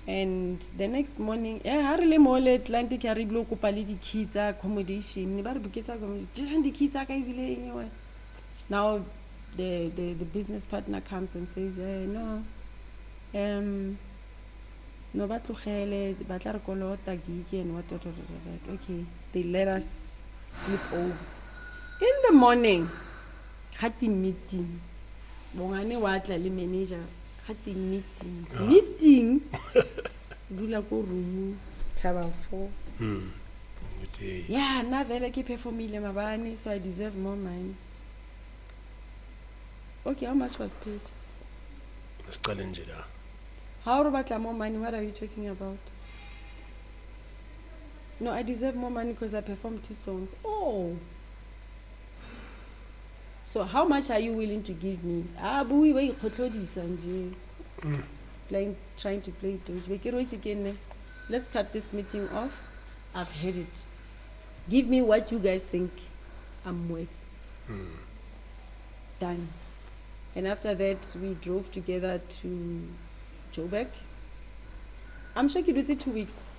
And the next morning, ha re le mo le Atlantic ya re blo kopa le di kids accommodation, ba re buketsa accommodation, di kids ka ibile engwe. Now the business partner comes and says, no, no ba tlogele ba tla re kolota gig and what. Okay, they let us sleep over. In the morning, hati meeting. Bongane wa tla le manager, hati meeting. Dula ko room tlaba 4. Yeah, na vele ke performile mabane, so I deserve more money. Okay, how much was paid? How about more money? What are you talking about? No, I deserve more money because I performed 2 songs. Oh. So how much are you willing to give me? Trying to play Dayz. Let's cut this meeting off. I've heard it. Give me what you guys think I'm worth. Done. And after that, we drove together to Joburg. I'm sure it was 2 weeks.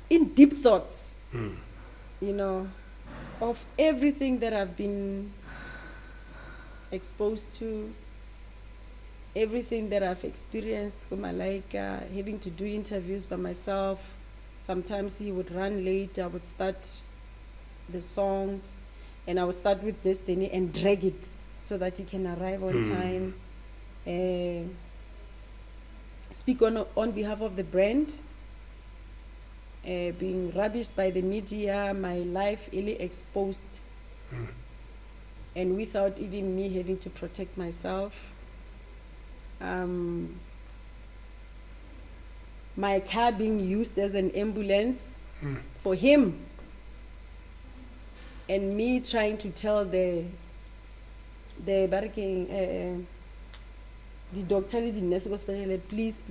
In deep thoughts, you know, of everything that I've been exposed to, everything that I've experienced with Malaika, having to do interviews by myself. Sometimes he would run late, I would start the songs, and I would start with Destiney and drag it so that he can arrive on time. Speak on behalf of the brand, being rubbished by the media, my life really exposed, and without even me having to protect myself. My car being used as an ambulance for him, and me trying to tell the barricade, the doctor, the nurse, please,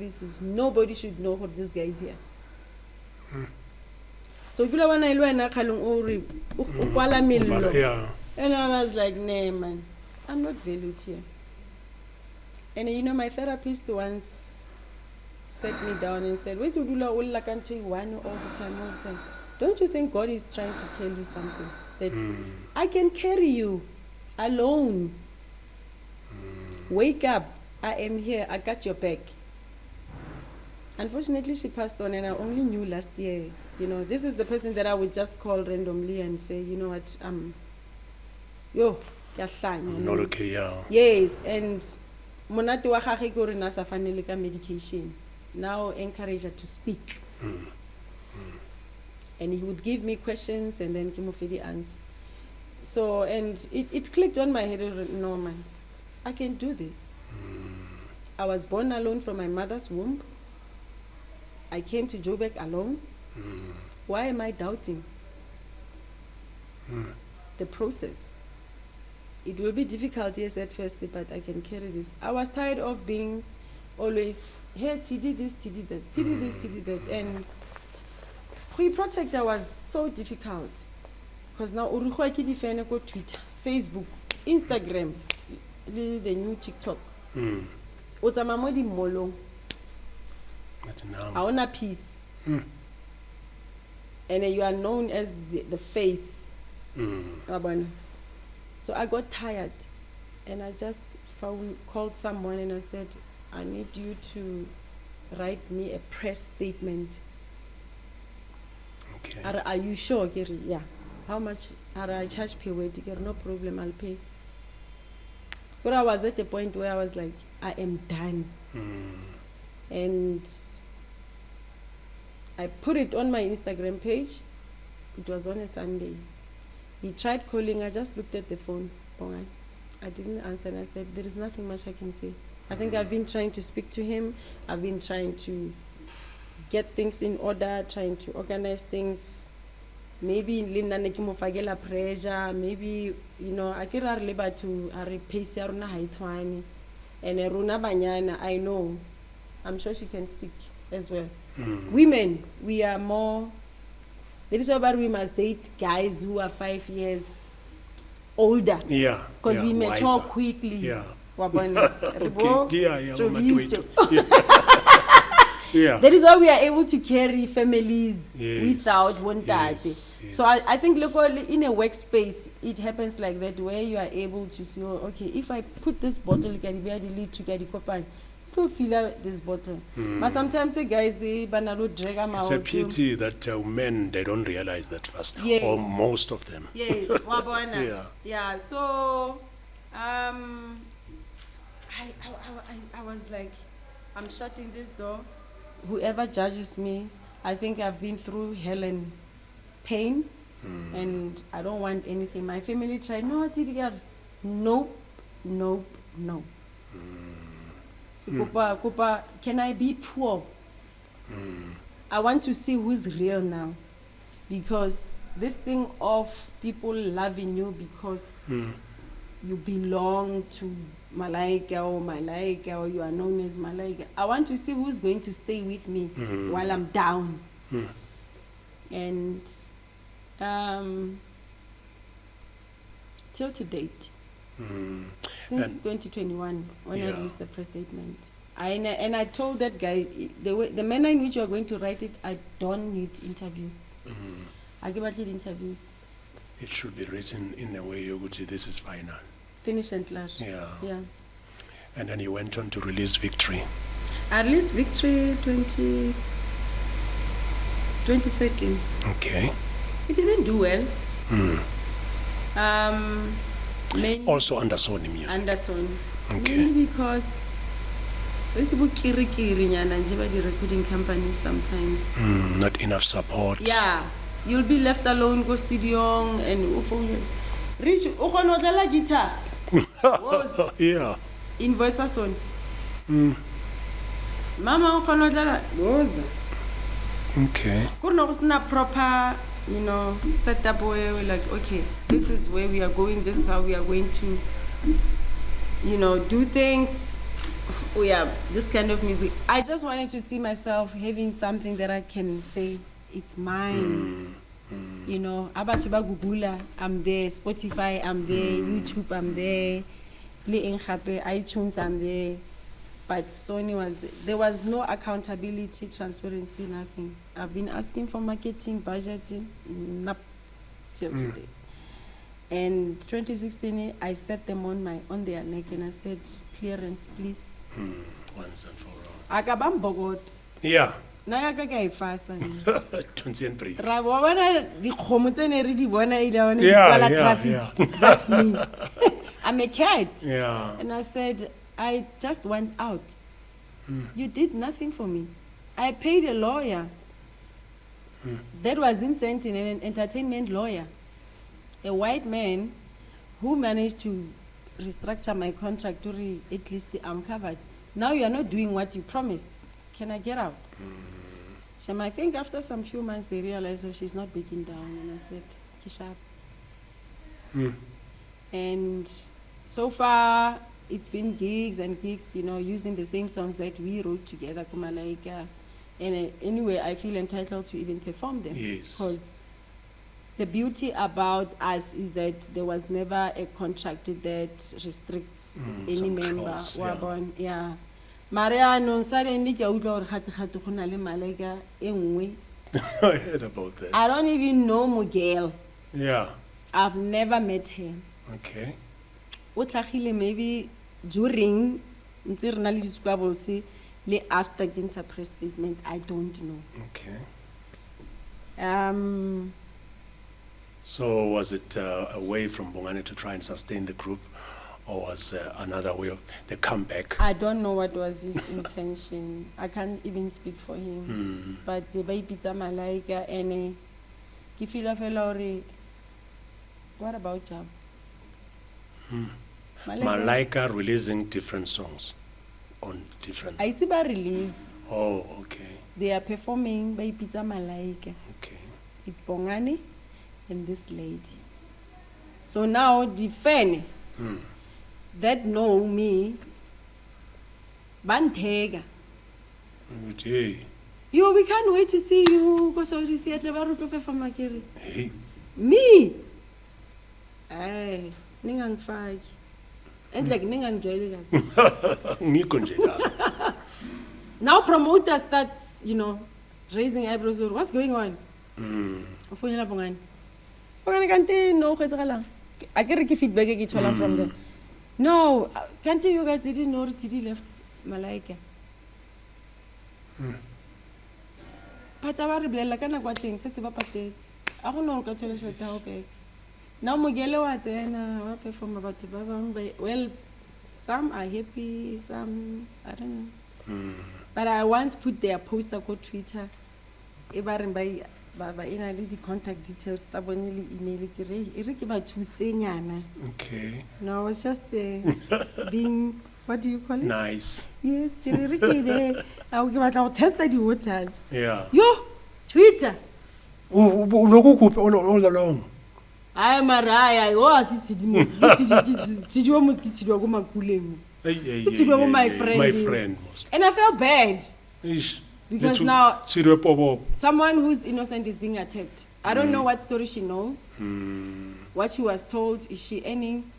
nobody should know what this guy is here. So and I was like, nah man, I'm not valued here. And you know, my therapist once sat me down and said, all the time. Don't you think God is trying to tell you something? That I can carry you alone. Wake up, I am here, I got your back. Unfortunately, she passed on, and I only knew last year. You know, this is the person that I would just call randomly and say, you know what, not okay, yeah. Yes, and monate wa gagwe ke gore na sa fanele ka medication. Now encourage her to speak. And he would give me questions and then give me the answer. So, and it clicked on my head, no man, I can do this. I was born alone from my mother's womb. I came to Joburg alone. Why am I doubting the process? It will be difficult, yes, at first, but I can carry this. I was tired of being always, hey, Tshedi this, Tshedi that, Tshedi this, Tshedi that. And Hui Protector was so difficult. Because now, Uruhua Kidi Fene go Twitter, Facebook, Instagram, the new TikTok. Otamamodi Mholo. I want a piece. And you are known as the face. So I got tired, and I just called someone and I said, I need you to write me a press statement. Okay. Are you sure, Gary? Yeah. How much are I charge per word? No problem, I'll pay. But I was at the point where I was like, I am done. And I put it on my Instagram page. It was on a Sunday. He tried calling. I just looked at the phone. I didn't answer, and I said, there is nothing much I can say. I think I've been trying to speak to him. I've been trying to get things in order, trying to organize things. Maybe fagela pressure, maybe, you know, I can relate to a pace runa haitwani. And runa banyana, I know. I'm sure she can speak as well. Women, we are more. There is why we must date guys who are 5 years older. Yeah. Because we mature wiser. quickly. Yeah. Okay. Yeah. That is why we are able to carry families Yes, without one yes, So I think look, in a workspace, it happens like that, where you are able to see, okay, if I put this bottle, to fill out this bottle. But sometimes guys It's a pity that men, they don't realize that first. Yes. Or most of them. Yes, Yeah. yeah. So I was like, I'm shutting this door. Whoever judges me, I think I've been through hell and pain, and I don't want anything. My family tried, nope. Kupa, can I be poor? I want to see who's real now, because this thing of people loving you because you belong to Malaika or you are known as Malaika. I want to see who's going to stay with me while I'm down. And till to date, since 2021, when I released the press statement, I told that guy, the manner in which you are going to write it, I don't need interviews. I give need interviews. It should be written in a way you would say this is final. Finish and clash. Yeah. And then you went on to release Victory. I released Victory 2013. Okay. It didn't do well. Also under Sony music. Under Sony. Okay. Mainly because the recording companies sometimes. Not enough support. Yeah. You'll be left alone, go studio and Rich, guitar. Yeah. Invoice son. Mama was. Okay. Not proper, you know, setup where we're like, okay, this is where we are going, this is how we are going to, you know, do things. We have this kind of music. I just wanted to see myself having something that I can say, it's mine. You know, Abatuba Gugula, I'm there, Spotify, I'm there, YouTube, I'm there, iTunes, I'm there. But Sony was there was no accountability, transparency, nothing. I've been asking for marketing, budgeting, till today. And 2016, I set them on their neck and I said, clearance, please. Once and for all. Akabam Bogot. Yeah. Naya kaka ifasa. 2003. Yeah. That's me. I'm a cat. Yeah. And I said, I just went out. You did nothing for me. I paid a lawyer. That was insane, an entertainment lawyer. A white man who managed to restructure my contract to at least I'm covered. Now you are not doing what you promised. Can I get out? So I think after some few months they realized, oh, she's not breaking down. And I said, Kisha. And so far, it's been gigs and gigs, you know, using the same songs that we wrote together, Malaika. And anyway, I feel entitled to even perform them. Yes. Because the beauty about us is that there was never a contract that restricts any member. Clause, Yeah. Maria non suddenly Malaika. I heard about that. I don't even know Miguel. Yeah. I've never met her. Okay. Maybe during after Ginsa press statement, I don't know. Okay. So was it a way from Bongani to try and sustain the group, or was another way of the comeback? I don't know what was his intention. I can't even speak for him. But the baby pizza Malaika and he feel a fellow. What about Jab? Malaika releasing different songs on different. I see by release. Oh, okay. They are performing by Pizza Malaika. Okay. It's Bongani and this lady. So now the fan that know me, Bantega. Hey. Yo, we can't wait to see you go to the theater. Hey. Me? Ay, ningang fag. And like ningang joy. Now promoter starts, raising eyebrows. What's going on? I get feedback from them. No, can't you guys didn't know Tshedi left Malaika. But I rebel like I things. It's about it. I don't know what okay. Now Mugelo was perform about well, some are happy, some I don't know. But I once put their poster on Twitter. By the contact details, email. Okay. No, I was just being, what do you call it? Nice. Yes, I'll test the waters. Yeah. Yo, Twitter. All along. I am a raya. I was Tshedi almost get to my cooling. My friend. And I felt bad. Because now someone who's innocent is being attacked. I don't know what story she knows. What she was told, is she earning?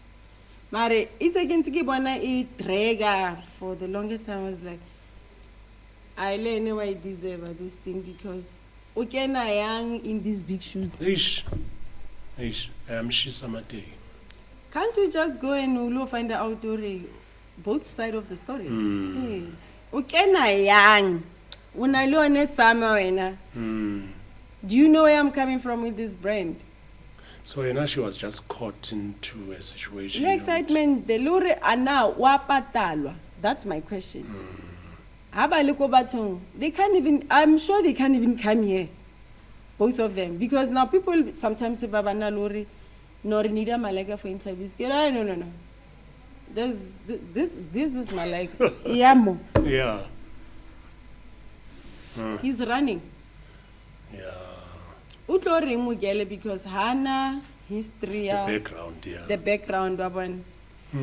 Mare, it's again to give one a dragger for the longest time. I was like, I learn why I deserve this thing because okay, I am in these big shoes. She's a Can't you just go and find out both sides of the story? Okay, I am. When I learn summer, do you know where I'm coming from with this brand? So she was just caught into a situation. The excitement, the lure ana wapatalwa. That's my question. They can't even. I'm sure they can't even come here, both of them, because now people sometimes say Baba na lure nor nida Malaika for interviews. No. This is Malaika. Yamo. Yeah. He's running. Yeah. Utlori Mugele because Hana history. The background.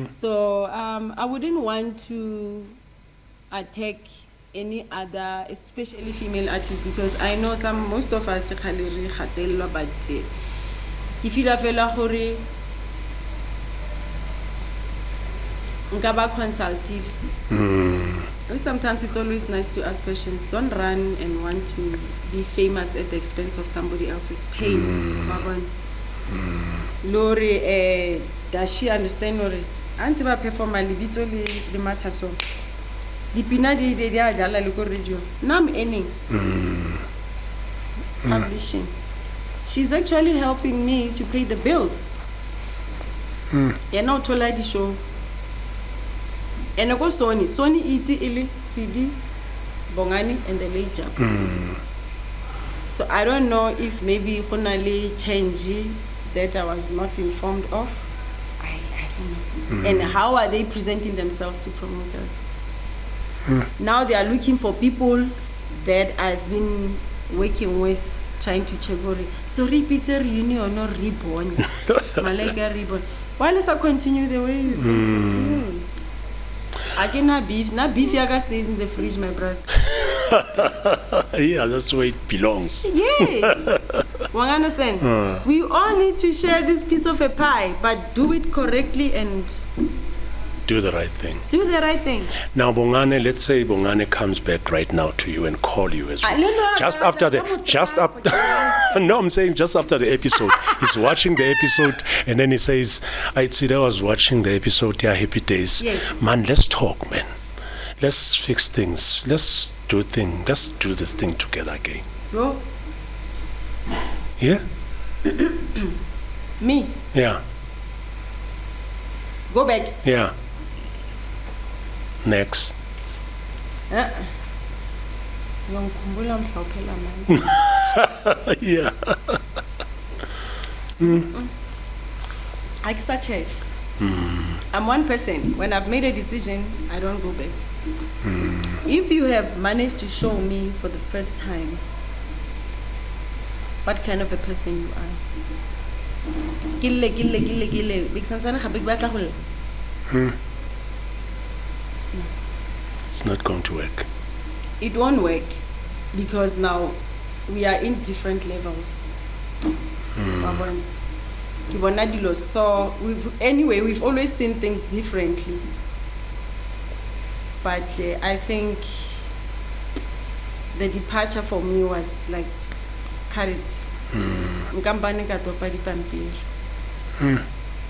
So I wouldn't want to attack any other, especially female artists, because I know most of us but if you have a hore consulted. Sometimes it's always nice to ask questions. Don't run and want to be famous at the expense of somebody else's pain. Lori, does she understand Lori? Auntie ba perform libito le matter so. Dipina de ajala loko radio. Now I'm earning. Publishing. She's actually helping me to pay the bills. Now tola the show. And I go Sony iti ili Tshedi, Bongani and the late Jab. So I don't know if maybe Honali change that I was not informed of. I don't know. And how are they presenting themselves to promoters? Now they are looking for people that I've been working with, trying to check. So repeat a reunion or reborn. Malaika reborn. Why let's continue the way you've been doing? I cannot beef. Not beef yaga stays in the fridge, my brother. Yeah, that's where it belongs. Yes. One understand? We all need to share this piece of a pie, but do it correctly and do the right thing. Do the right thing. Now, Bongane, let's say Bongane comes back right now to you and call you as well. Just after no, I'm saying just after the episode. He's watching the episode and then he says, I was watching the episode, yeah, Happy Days. Yes. Man, let's talk, man. Let's fix things. Let's do this thing together again. Bro. Yeah? Me? Yeah. Go back. Yeah. Next. Ngikhumbula mhlawuphela manje. Yeah. Church. I'm one person. When I've made a decision, I don't go back. If you have managed to show me for the first time what kind of a person you are, It's not going to work. It won't work because now we are in different levels. So we've always seen things differently. But I think the departure for me was like carried.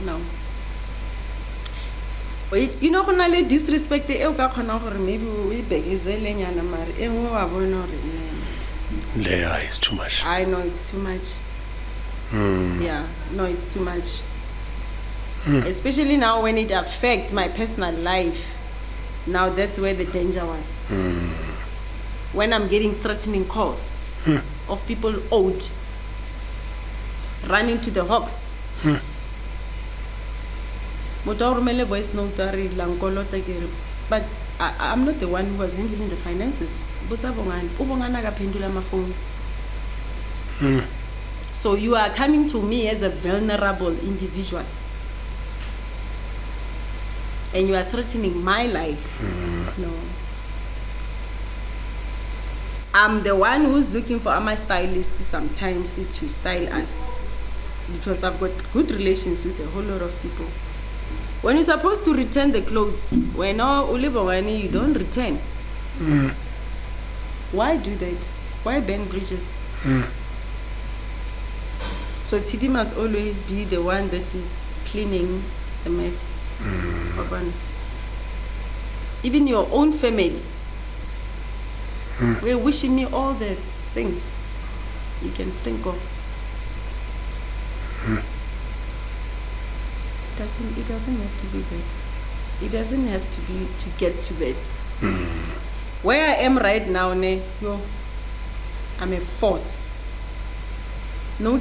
No. You know, when I disrespect the maybe we beg is Leia is too much. I know it's too much. Yeah, no, it's too much. Especially now when it affects my personal life. Now that's where the danger was. When I'm getting threatening calls of people owed, running to the hawks. But I'm not the one who was handling the finances. So you are coming to me as a vulnerable individual and you are threatening my life. No. I'm the one who's looking for my stylist sometimes to style us because I've got good relations with a whole lot of people. When you're supposed to return the clothes, when you don't return. Why do that? Why burn bridges? So Tshedi must always be the one that is cleaning the mess. Even your own family. We're wishing me all the things you can think of. It doesn't have to be that. It doesn't have to be to get to that. Where I am right now, I'm a force. No,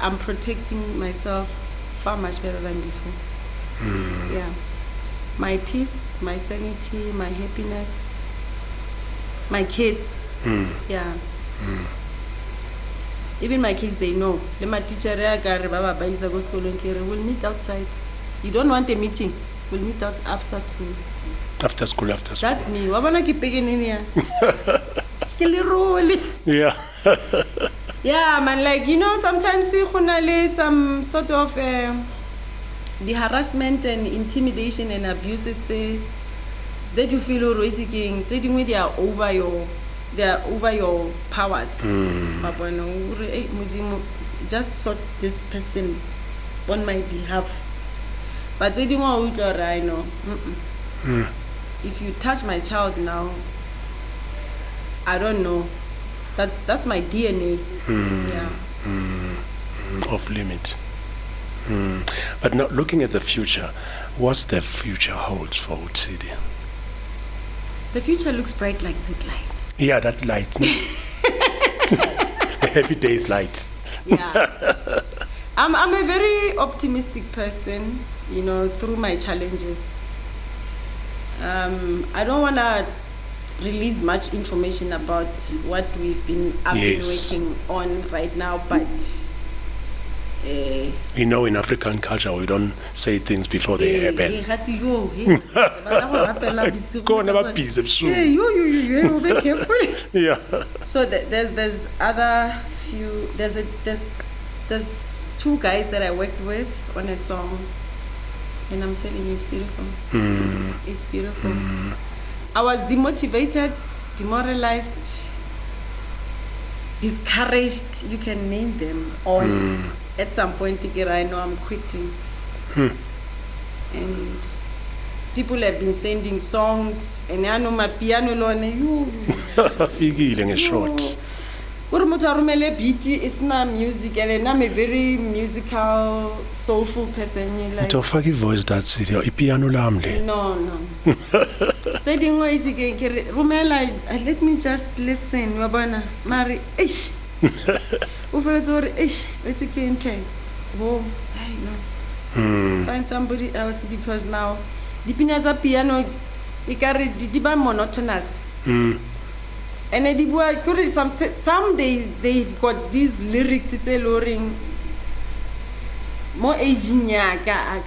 I'm protecting myself far much better than before. Yeah. My peace, my sanity, my happiness, my kids. Yeah. Even my kids, they know. My teacher we'll meet outside. You don't want a meeting? We'll meet out after school. After school. That's me. What wanna keep picking in here? Yeah. Yeah, man, like, you know, sometimes some sort of the harassment and intimidation and abuses that you feel they are over your powers. Just sort this person on my behalf. But they don't want to I know. If you touch my child now, I don't know. That's my DNA. Yeah. Off limit. But now looking at the future, what's the future holds for Tshedi? The future looks bright like that light. Yeah, that light. The happy days light. Yeah. I'm a very optimistic person, you know, through my challenges. I don't want to release much information about what we've been working on right now, but you know, in African culture we don't say things before they happen. Be careful. Yeah. So there's two guys that I worked with on a song, and I'm telling you, it's beautiful. It's beautiful. I was demotivated, demoralized, discouraged, you can name them all. At some point, I know I'm quitting. And people have been sending songs, and I know my piano short. kuri motho a romele beat is not music, and I'm a very musical, soulful person. You like? To fuck voice that's it. Piano lamle. No. Say dingwe itse ke romela. Let me just listen. Wabona mari ish. Ufela zori ish. It's ke ntle. Wo, I know. Find somebody else because now the pina piano ikare di ba monotonous. And some they've got these lyrics it's alluring more Asian I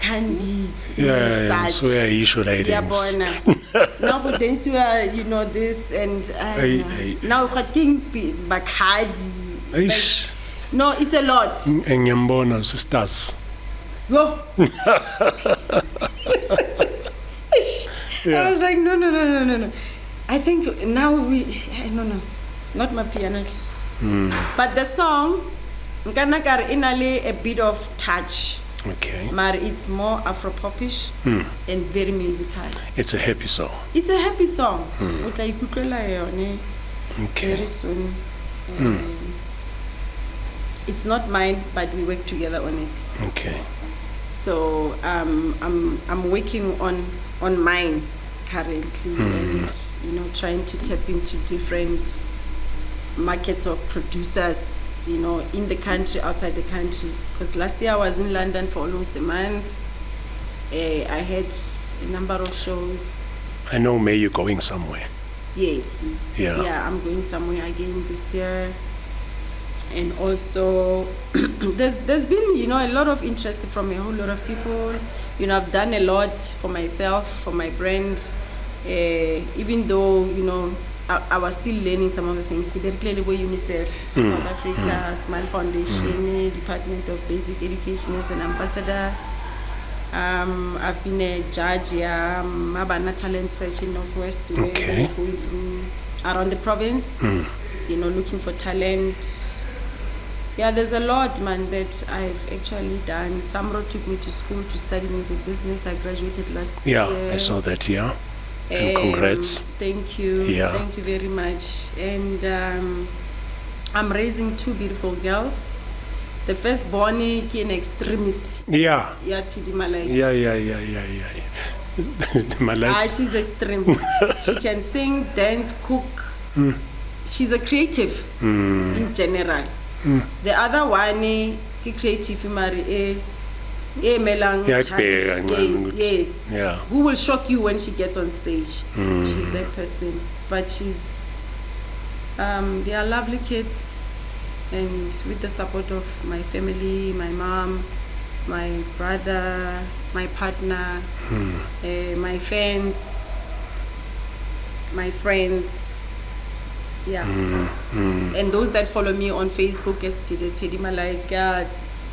can't be yeah, so yeah, you should I dance. Now but dance you are this and now king Bacardi. No, it's a lot. Enyambona sisters. Yo. I was like no. I think now no, not my piano. But the song, Nkanakar inale a bit of touch. Okay. But it's more Afro-popish and very musical. It's a happy song. It's a happy song. Okay. Very soon. It's not mine, but we work together on it. Okay. So I'm working on mine currently, and trying to tap into different markets of producers, in the country, outside the country. Because last year I was in London for almost a month. I had a number of shows. I know, May you're going somewhere. Yes. Yeah, I'm going somewhere again this year. And also, there's been, a lot of interest from a whole lot of people. I've done a lot for myself, for my brand. Even though, I was still learning some of the things. UNICEF, South Africa, Smile Foundation, Department of Basic Education as an ambassador. I've been a judge here, Mabana Talent Search in Northwest, okay. Going through around the province, looking for talent. Yeah, there's a lot, man, that I've actually done. Samro took me to school to study music business. I graduated last year. Yeah, I saw that, yeah. And congrats. Thank you. Yeah. Thank you very much. And I'm raising 2 beautiful girls. The first born is an extremist. Yeah. Yeah, Tshedi Mholo. Yeah. Malaika. She's extreme. She can sing, dance, cook. She's a creative in general. The other one is creative, yes. Yeah. Who will shock you when she gets on stage. She's that person. But she's they are lovely kids, and with the support of my family, my mom, my brother, my partner, my fans, my friends. Yeah. And those that follow me on Facebook as Tshedi Malaika,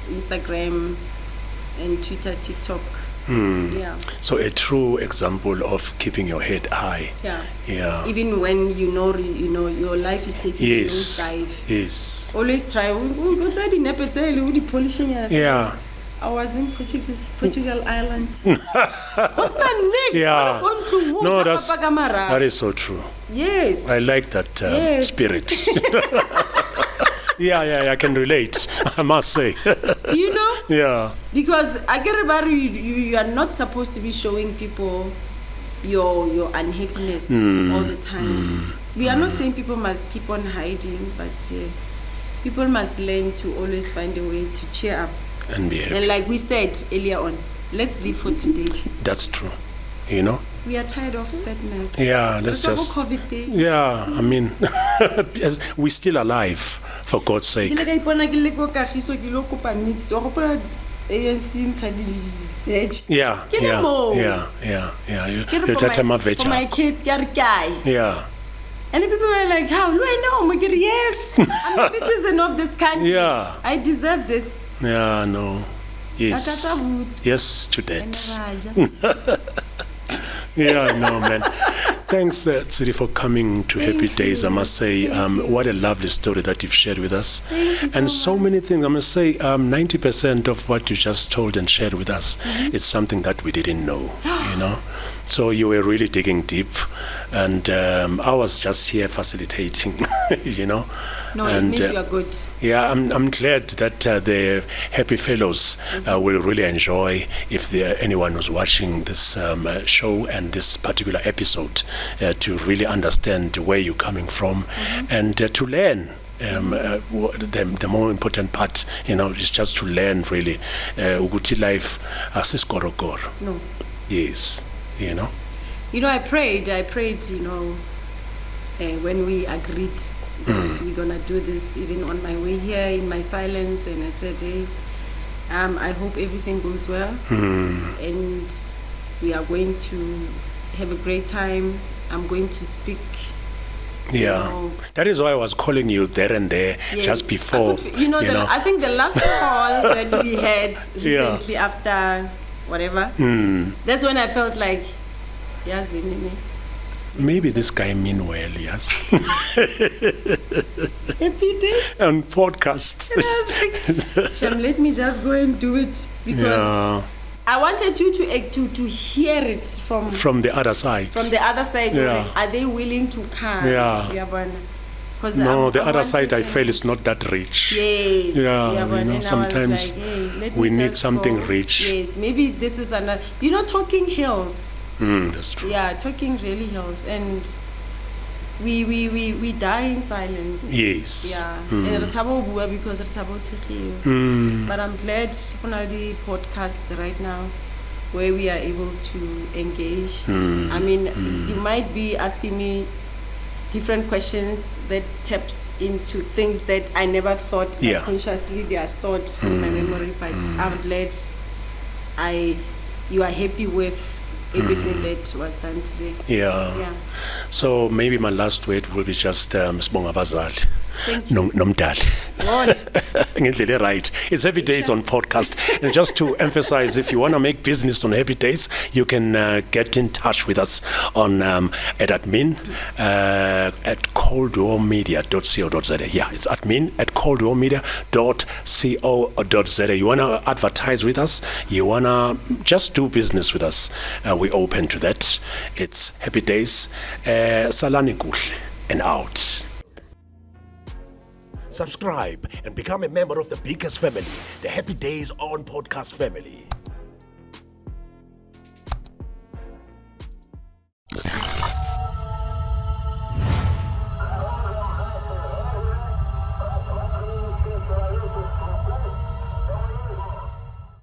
Instagram and Twitter, TikTok. Yeah. So a true example of keeping your head high. Yeah. Even when your life is taking a nosedive. Yes. Always try. Yeah. I was in Portugal Island. What's that next? Yeah. No, that is so true. Yes. I like that spirit. Yeah, I can relate, I must say. Yeah. Because I get about you are not supposed to be showing people your unhappiness all the time. We are not saying people must keep on hiding, but people must learn to always find a way to cheer up. And be happy. And like we said earlier on, let's live for today. That's true. We are tired of sadness. Yeah, let's just. COVID thing. Yeah, I mean, we're still alive, for God's sake. Yeah. For my kids, yeah. And people were like, how do I know? Yes, I'm a citizen of this country. Yeah. I deserve this. Yeah, no. Yes. Yes to that. Yeah, no, man. Thanks, Tshedi, for coming to Happy Days. I must say, what a lovely story that you've shared with us. And so many things. I must say, 90% of what you just told and shared with us, it's something that we didn't know, So you were really digging deep, and I was just here facilitating, you know. No, it means you are good. Yeah, I'm glad that the happy fellows will really enjoy if anyone who's watching this show and this particular episode to really understand where you're coming from and to learn. The more important part, you know, is just to learn really. Uguti life asiskorokoro. No. Yes, you know. You know, I prayed, you know, when we agreed that we're gonna do this, even on my way here in my silence, and I said, hey, I hope everything goes well, and we are going to have a great time. I'm going to speak. Yeah, you know, that is why I was calling you there and there just before. I think the last call that we had recently after whatever, that's when I felt like, yes, maybe this guy mean well, yes. Happy days. On podcast. And I was like, Shem, let me just go and do it, because I wanted you to hear it from the other side. From the other side, are they willing to come? Yeah. No, the other side I feel is not that rich. Yes. Yeah, you know, sometimes we need something rich. Yes, maybe this is another. You know, talking heals. That's true. Yeah, talking really heals, and we die in silence. Yes. Yeah. And it's because it's about Tshedi. But I'm glad on the podcast right now, where we are able to engage. I mean, you might be asking me different questions that taps into things that I never thought subconsciously they are stored in my memory. But I'm glad you are happy with everything that was done today. Yeah. So maybe my last word will be just Sibonga Bazali. Thank you. Nomdali. Right. It's Happy Days on podcast. And just to emphasize, if you want to make business on Happy Days, you can get in touch with us on at admin at coldwarmedia.co.za. Yeah, it's admin at coldwarmedia.co.za. You want to advertise with us? You want to just do business with us? We're open to that. It's Happy Days. Salani kuhle and out. Subscribe and become a member of the biggest family, the Happy Days on podcast family.